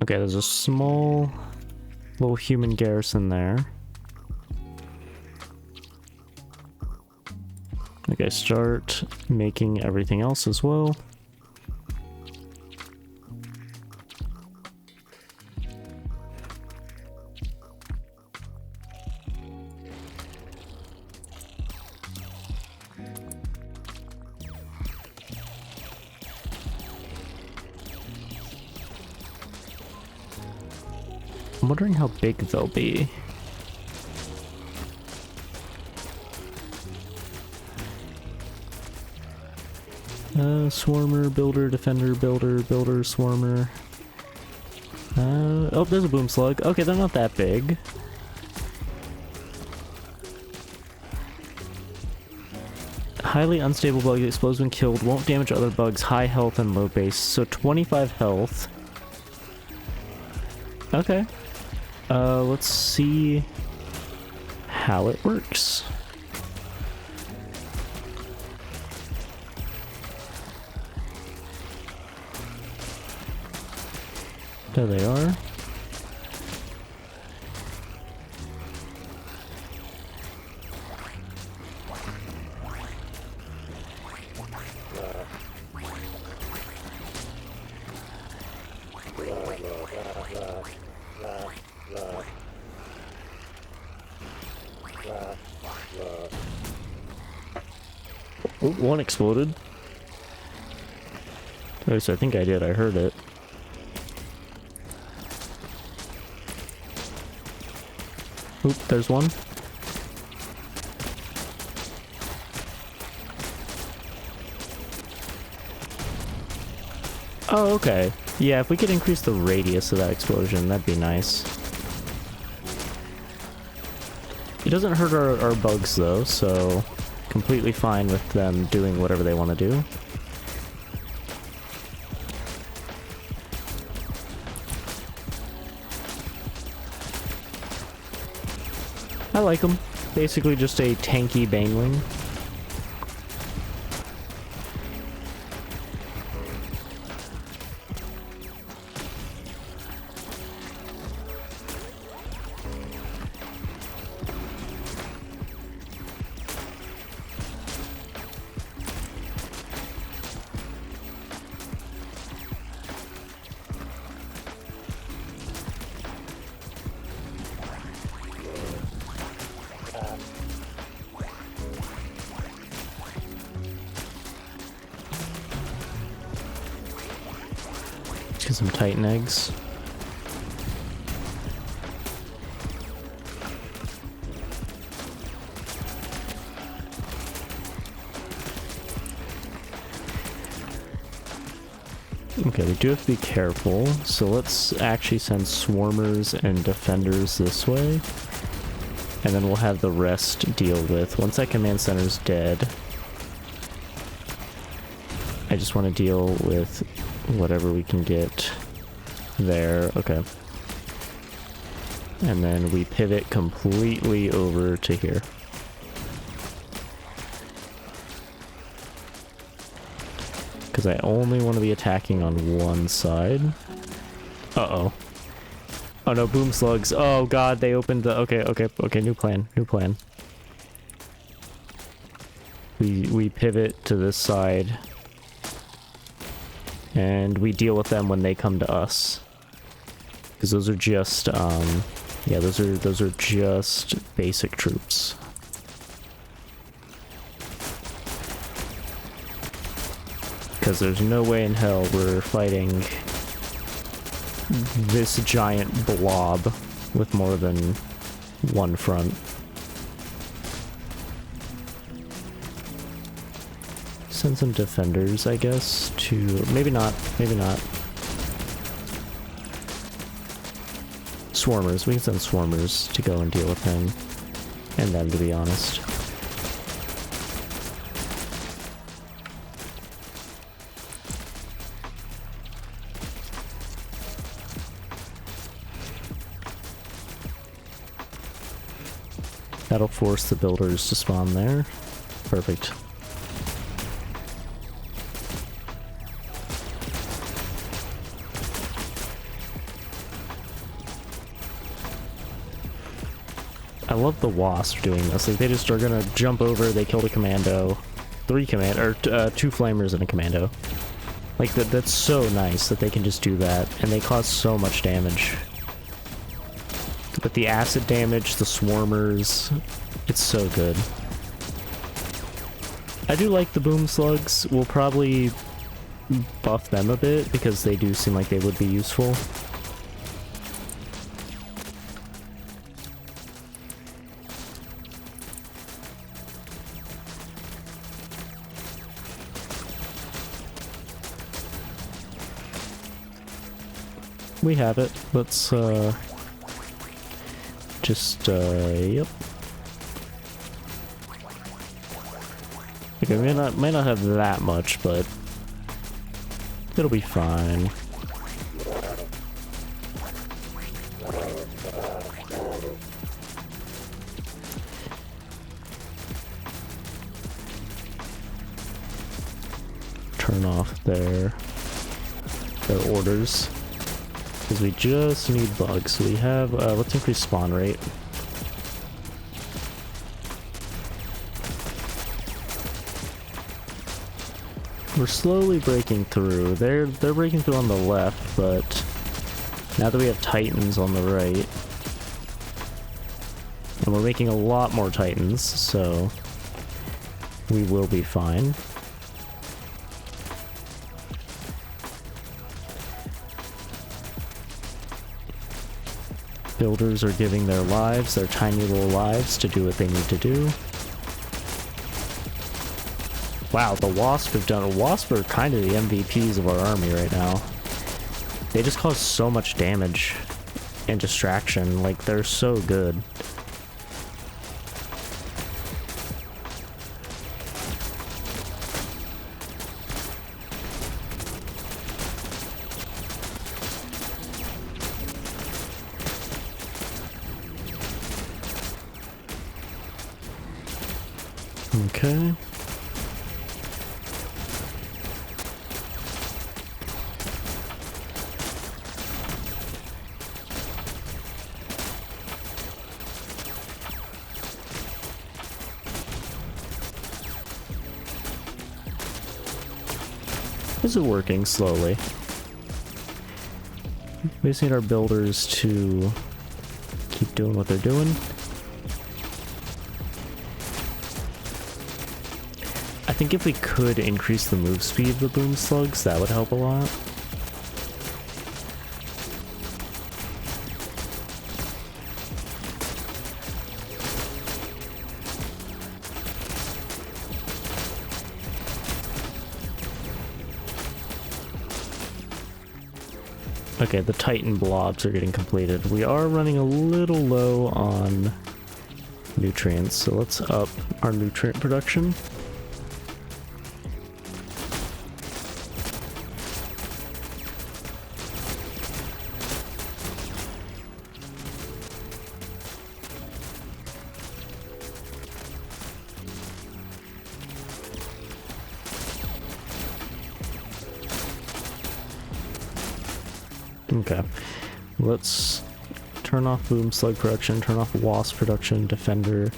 Okay, there's a small little human garrison there. Okay, start making everything else as well. I'm wondering how big they'll be. Swarmer, builder, defender, builder, builder, swarmer. Oh, there's a boom slug. Okay, they're not that big. Highly unstable bug, explodes when killed, won't damage other bugs, high health and low base. So 25 health. Okay. Let's see how it works. There they are. Oh, one exploded. At least I think I did, I heard it. Oop, there's one. Oh, okay. Yeah, if we could increase the radius of that explosion, that'd be nice. It doesn't hurt our bugs though, so completely fine with them doing whatever they want to do. I like them. Basically just a tanky baneling. Get some Titan eggs. Okay, we do have to be careful, so let's actually send swarmers and defenders this way, and then we'll have the rest deal with. Once that command center's dead, I just want to deal with whatever we can get there. Okay. And then we pivot completely over to here. Because I only want to be attacking on one side. Uh-oh. Oh no, boom slugs. Oh god, they opened the... Okay, new plan. We pivot to this side. And we deal with them when they come to us. Because those are just, yeah, those are just basic troops. Because there's no way in hell we're fighting this giant blob with more than one front. Send some defenders, I guess, to... Maybe not. Swarmers. We can send swarmers to go and deal with him. And them, to be honest. That'll force the builders to spawn there. Perfect. I love the wasp doing this. Like, they just are gonna jump over, they killed a commando. Two flamers and a commando. Like, that's so nice that they can just do that, and they cause so much damage. But the acid damage, the swarmers, it's so good. I do like the boom slugs. We'll probably buff them a bit because they do seem like they would be useful. We have it. Let's, yep. Okay, we might not have that much, but it'll be fine. Turn off their orders. Because we just need bugs. So we have, let's increase spawn rate. We're slowly breaking through. They're breaking through on the left, but now that we have titans on the right, and we're making a lot more titans, so we will be fine. Builders are giving their lives, their tiny little lives, to do what they need to do. Wow, the wasp have done... Wasp are kind of the MVPs of our army right now. They just cause so much damage and distraction. Like, they're so good. Okay. This is working slowly. We just need our builders to keep doing what they're doing. I think if we could increase the move speed of the boom slugs, that would help a lot. Okay, the Titan blobs are getting completed. We are running a little low on nutrients, so let's up our nutrient production. Okay, let's turn off boom slug production, turn off wasp production, defender.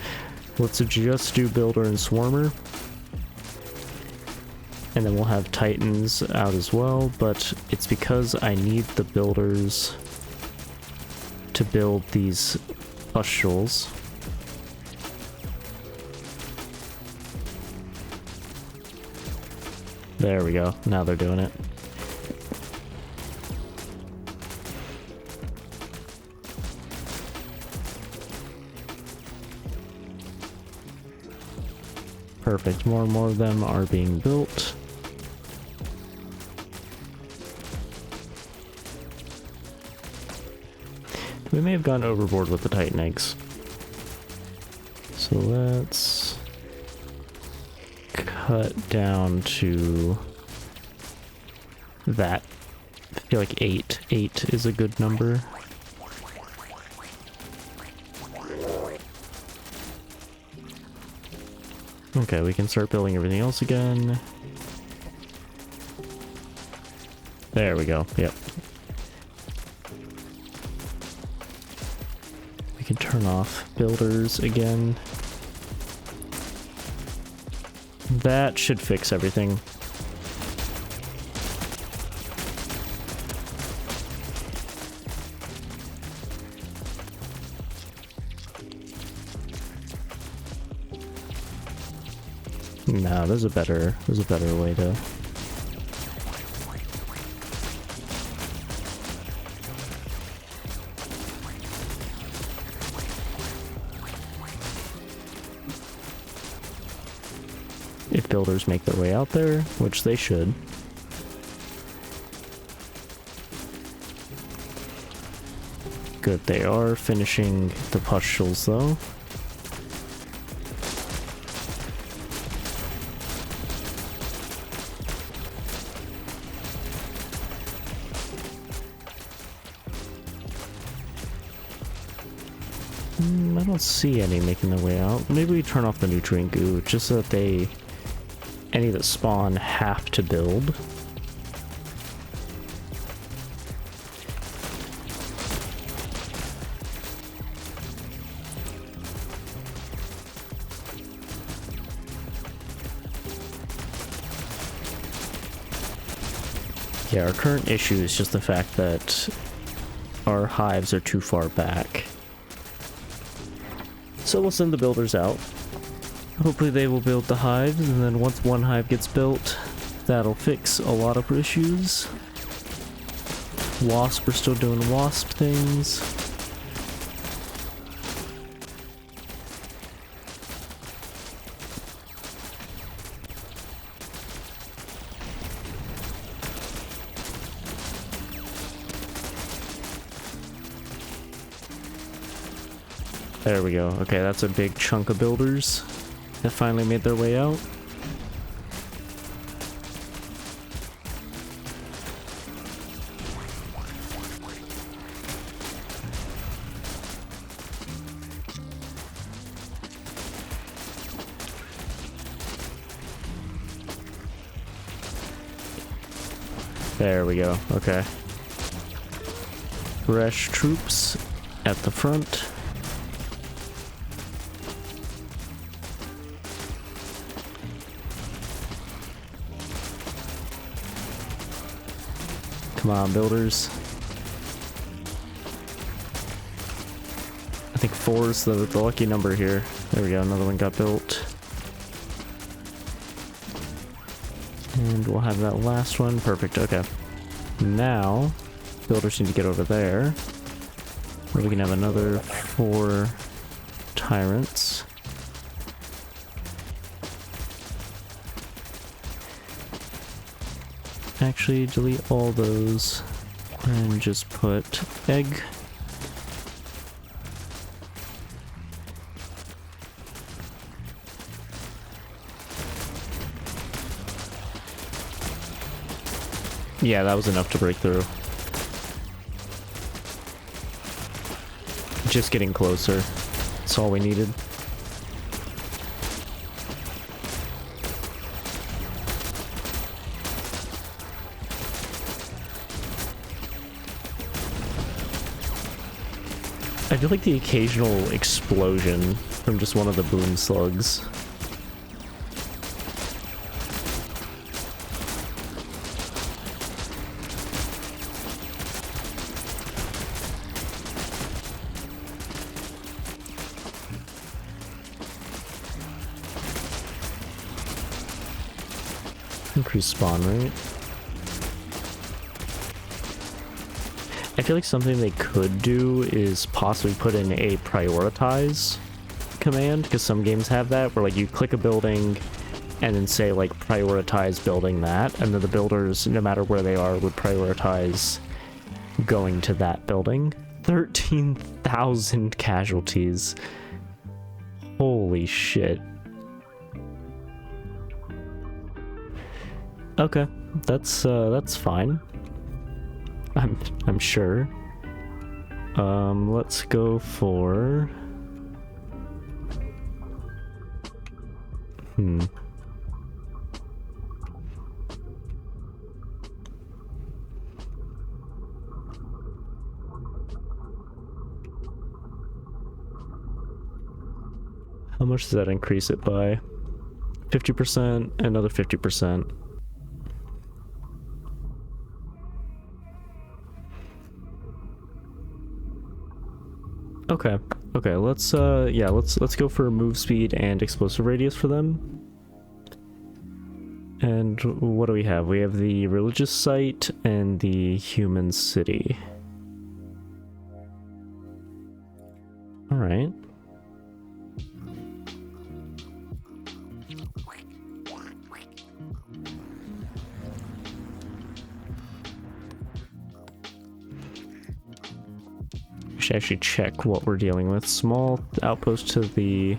Let's just do builder and swarmer. And then we'll have titans out as well, but it's because I need the builders to build these pustules. There we go. Now they're doing it. Perfect. More and more of them are being built. We may have gone overboard with the Titan eggs. So let's cut down to that. I feel like 8. 8 is a good number. Okay, we can start building everything else again. There we go. Yep. We can turn off builders again. That should fix everything. No, there's a better way to. If builders make their way out there, which they should. Good, they are finishing the pustules though. I don't see any making their way out. Maybe we turn off the nutrient goo just so that any that spawn have to build. Yeah, our current issue is just the fact that our hives are too far back. So we'll send the builders out. Hopefully they will build the hives, and then once one hive gets built, that'll fix a lot of issues. Wasp are still doing wasp things. There we go. Okay, that's a big chunk of builders that finally made their way out. There we go. Okay. Fresh troops at the front. Come on, builders. I think 4 is the lucky number here. There we go, another one got built. And we'll have that last one. Perfect, okay. Now, builders need to get over there. We can have another 4 tyrants. Actually, delete all those and just put egg. Yeah, that was enough to break through. Just getting closer. That's all we needed. I do like the occasional explosion from just one of the boom slugs. Increase spawn rate. I feel like something they could do is possibly put in a prioritize command, because some games have that, where like you click a building and then say like prioritize building that, and then the builders, no matter where they are, would prioritize going to that building. 13,000 casualties. Holy shit. Okay, that's fine. I'm sure. Let's go for... How much does that increase it by? 50%, another 50%. Okay, let's let's go for move speed and explosive radius for them. And what do we have? We have the religious site and the human city. All right. Should actually check what we're dealing with. Small outpost to the...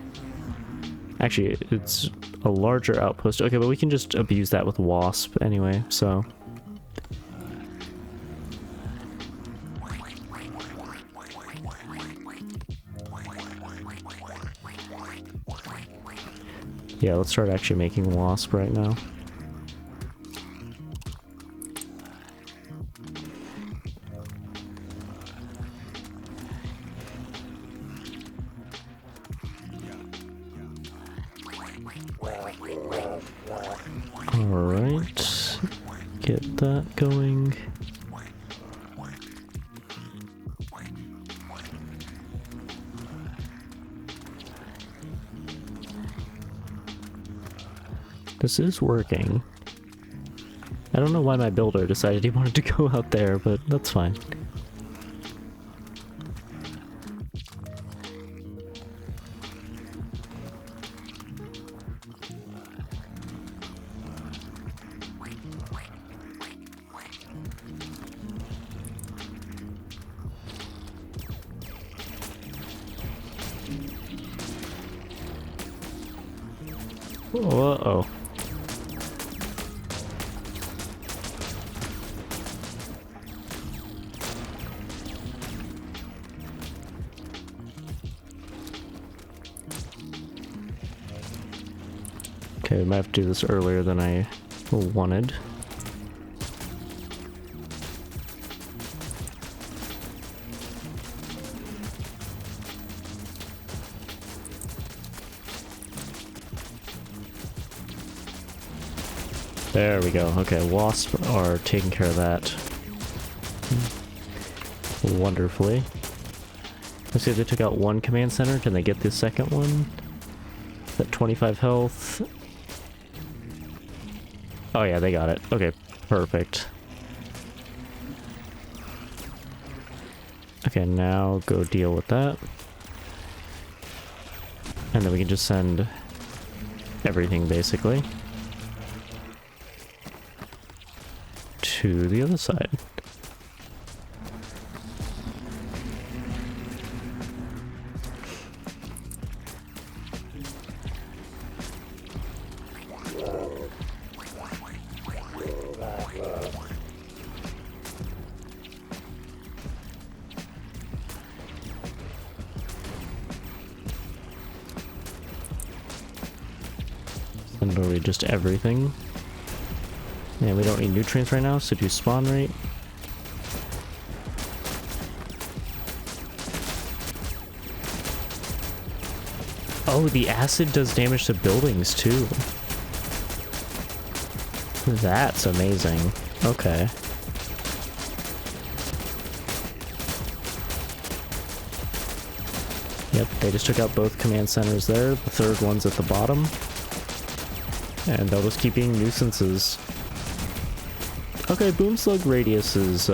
Actually, it's a larger outpost. Okay, but we can just abuse that with wasp anyway, so... Yeah, let's start actually making wasp right now. Alright, get that going. This is working. I don't know why my builder decided he wanted to go out there, but that's fine. Uh-oh. Okay, we might have to do this earlier than I wanted. There we go. Okay, wasp are taking care of that wonderfully. Let's see if they took out one command center. Can they get the second one? At 25 health. Oh yeah, they got it. Okay, perfect. Okay, now go deal with that. And then we can just send everything basically to the other side. And literally just everything. And we don't need nutrients right now, so do spawn rate. Oh, the acid does damage to buildings too. That's amazing. Okay. Yep, they just took out both command centers there. The third one's at the bottom. And they'll just keep being nuisances. Okay, boom slug radius is,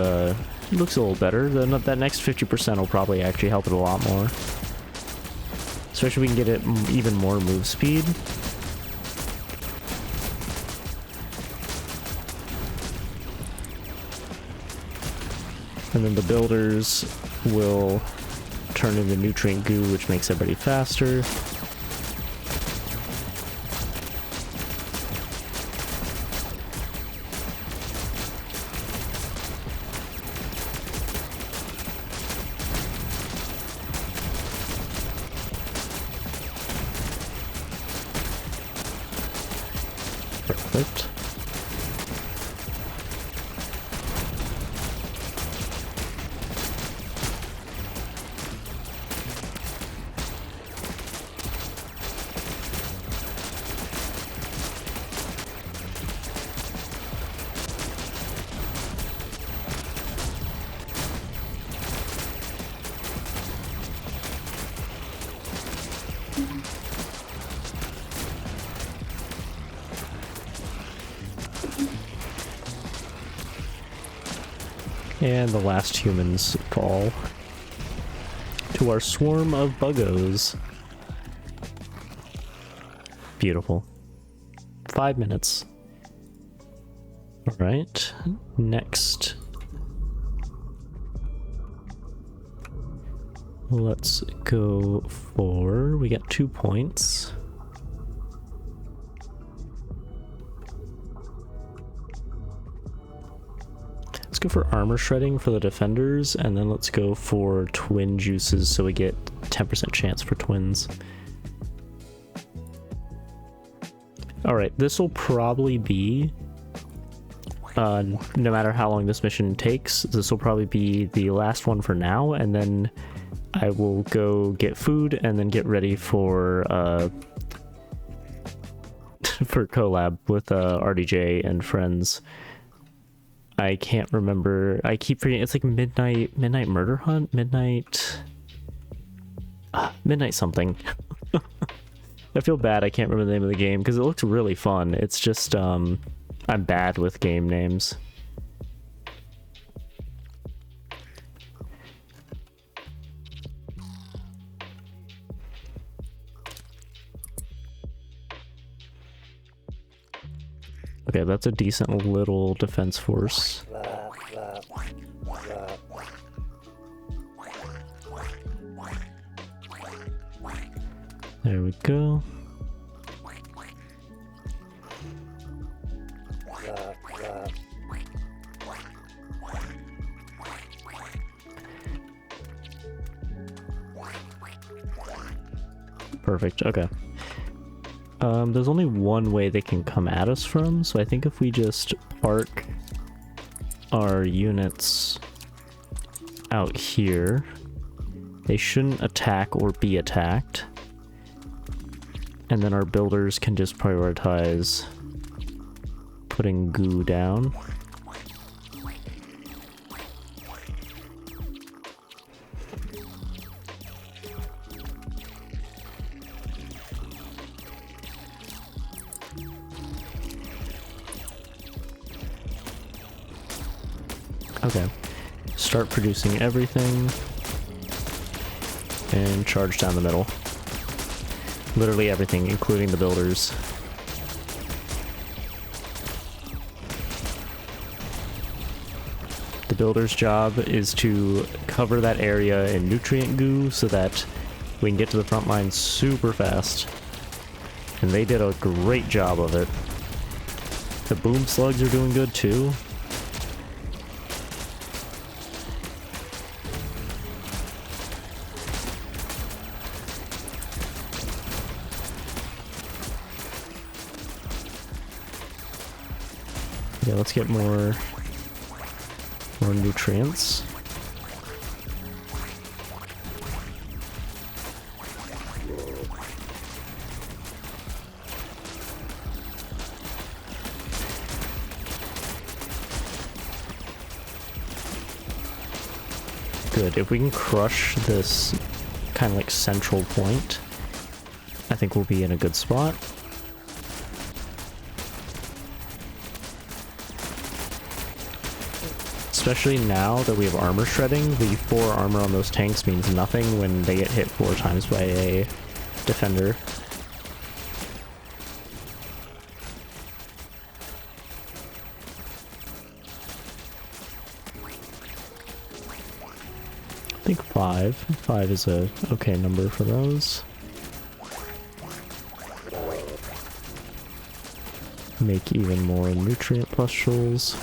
looks a little better. That next 50% will probably actually help it a lot more. Especially if we can get it even more move speed. And then the builders will turn into nutrient goo, which makes everybody faster. Perfect. And the last humans fall to our swarm of buggos. Beautiful. 5 minutes. Alright, next. Let's go for... we got 2 points. Let's go for armor shredding for the defenders, and then let's go for twin juices so we get 10% chance for twins. Alright, this will probably be, no matter how long this mission takes, this will probably be the last one for now, and then I will go get food and then get ready for for collab with RDJ and friends. I can't remember. I keep forgetting. It's like midnight murder hunt, midnight something. I feel bad. I can't remember the name of the game because it looked really fun. It's just I'm bad with game names. Okay, that's a decent little defense force. There we go. Perfect, okay. There's only one way they can come at us from, so I think if we just park our units out here, they shouldn't attack or be attacked. And then our builders can just prioritize putting goo down. Okay, start producing everything and charge down the middle. Literally everything, including the builders. The builder's job is to cover that area in nutrient goo so that we can get to the front line super fast. And they did a great job of it. The boom slugs are doing good too. Yeah, let's get more nutrients. Good. If we can crush this kind of like central point, I think we'll be in a good spot. Especially now that we have armor shredding, the 4 armor on those tanks means nothing when they get hit 4 times by a defender. I think 5. 5 is a okay number for those. Make even more nutrient pustules.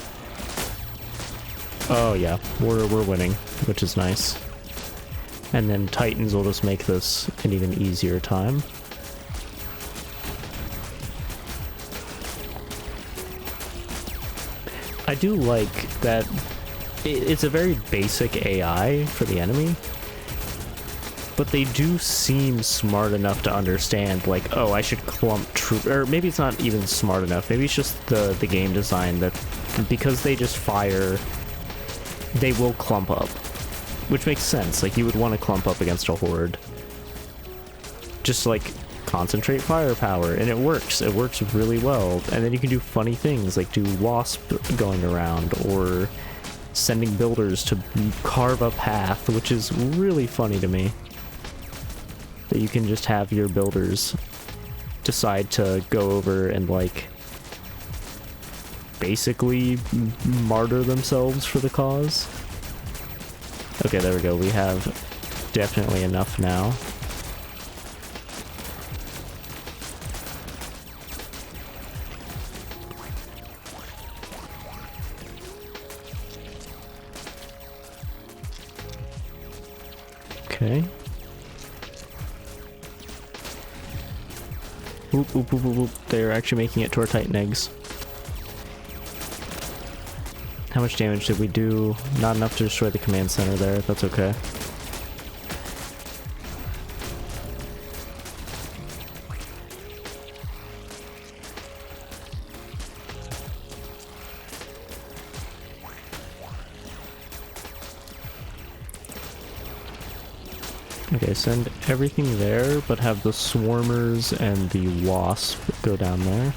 Oh yeah, we're winning, which is nice. And then Titans will just make this an even easier time. I do like that it's a very basic AI for the enemy, but they do seem smart enough to understand, like, oh, I should clump troop, or maybe it's not even smart enough, maybe it's just the game design that because they just fire, they will clump up, which makes sense. Like, you would want to clump up against a horde. Just, like, concentrate firepower, and it works really well. And then you can do funny things, like do wasp going around, or sending builders to carve a path, which is really funny to me. That you can just have your builders decide to go over and, like, basically martyr themselves for the cause. Okay, there we go. We have definitely enough now. Okay. Oop, oop, oop, oop, oop. They're actually making it to our Titan eggs. How much damage did we do? Not enough to destroy the command center there. That's okay. Okay, send everything there, but have the swarmers and the wasp go down there.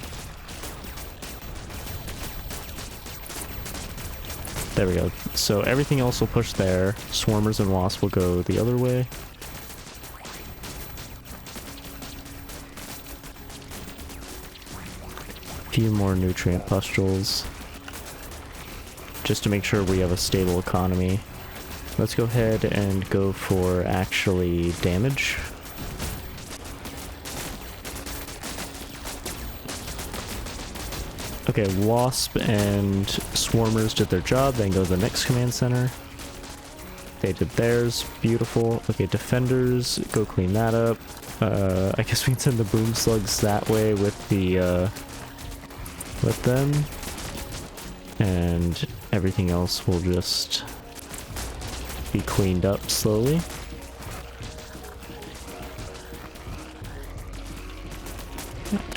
There we go. So everything else will push there. Swarmers and wasp will go the other way. A few more nutrient pustules. Just to make sure we have a stable economy. Let's go ahead and go for actually damage. Okay, wasp and swarmers did their job, then go to the next command center. They did theirs, beautiful. Okay, defenders, go clean that up. I guess we can send the boom slugs that way with the, with them. And everything else will just be cleaned up slowly.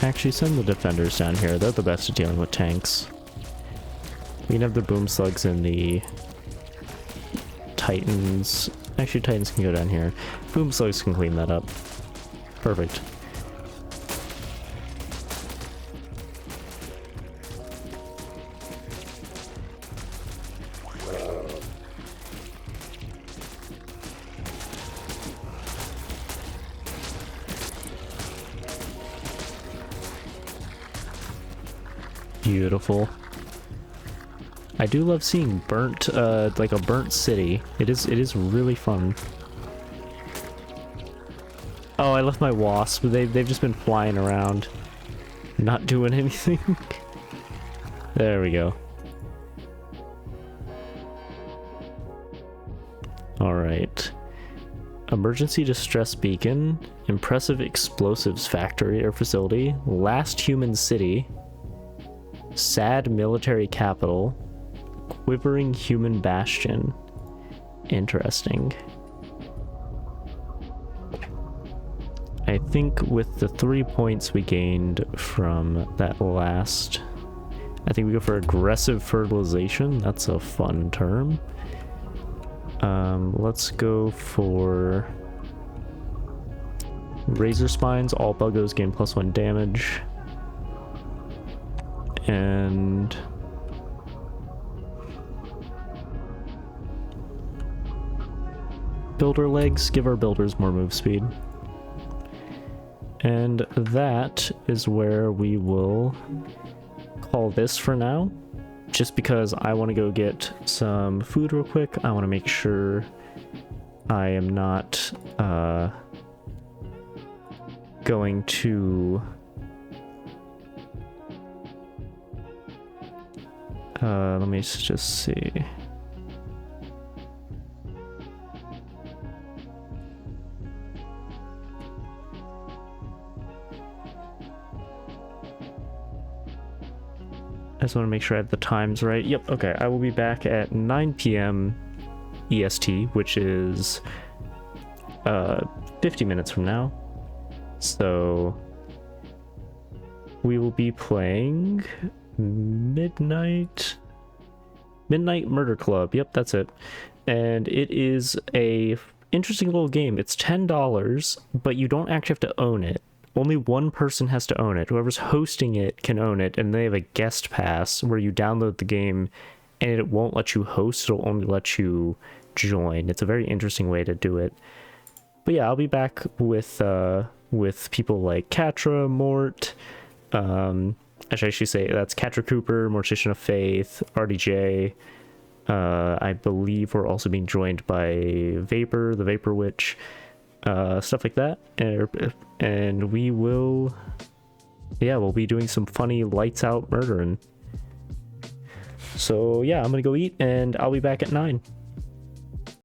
Actually, send the defenders down here. They're the best at dealing with tanks. We can have the boom slugs and the Titans. Actually, Titans can go down here. Boom slugs can clean that up. Perfect. Beautiful. I do love seeing burnt, like a burnt city. It is really fun. Oh, I left my wasp. They've just been flying around, not doing anything. There we go. All right. Emergency distress beacon, impressive explosives factory or facility, last human city. Sad military capital, quivering human bastion. Interesting. I think with the 3 points we gained from that last, I think we go for aggressive fertilization. That's a fun term. Let's go for Razor Spines. All Buggos gain +1 damage. And Builder Legs, give our builders more move speed. And that is where we will call this for now, just because I want to go get some food real quick. I want to make sure I am not going to let me just see. I just want to make sure I have the times right. Yep, okay. I will be back at 9 p.m. EST, which is 50 minutes from now. So we will be playing Midnight Murder Club. Yep, that's it. And it is a interesting little game. It's $10, but you don't actually have to own it. Only one person has to own it. Whoever's hosting it can own it, and they have a guest pass where you download the game and it won't let you host, it'll only let you join. It's a very interesting way to do it. But yeah, I'll be back with people like Katra, Mort, I should actually say that's Katra Cooper, Mortician of Faith, RDJ. I believe we're also being joined by Vapor, the Vapor Witch, stuff like that. And we will, yeah, we'll be doing some funny lights out murdering. So yeah, I'm gonna go eat and I'll be back at 9.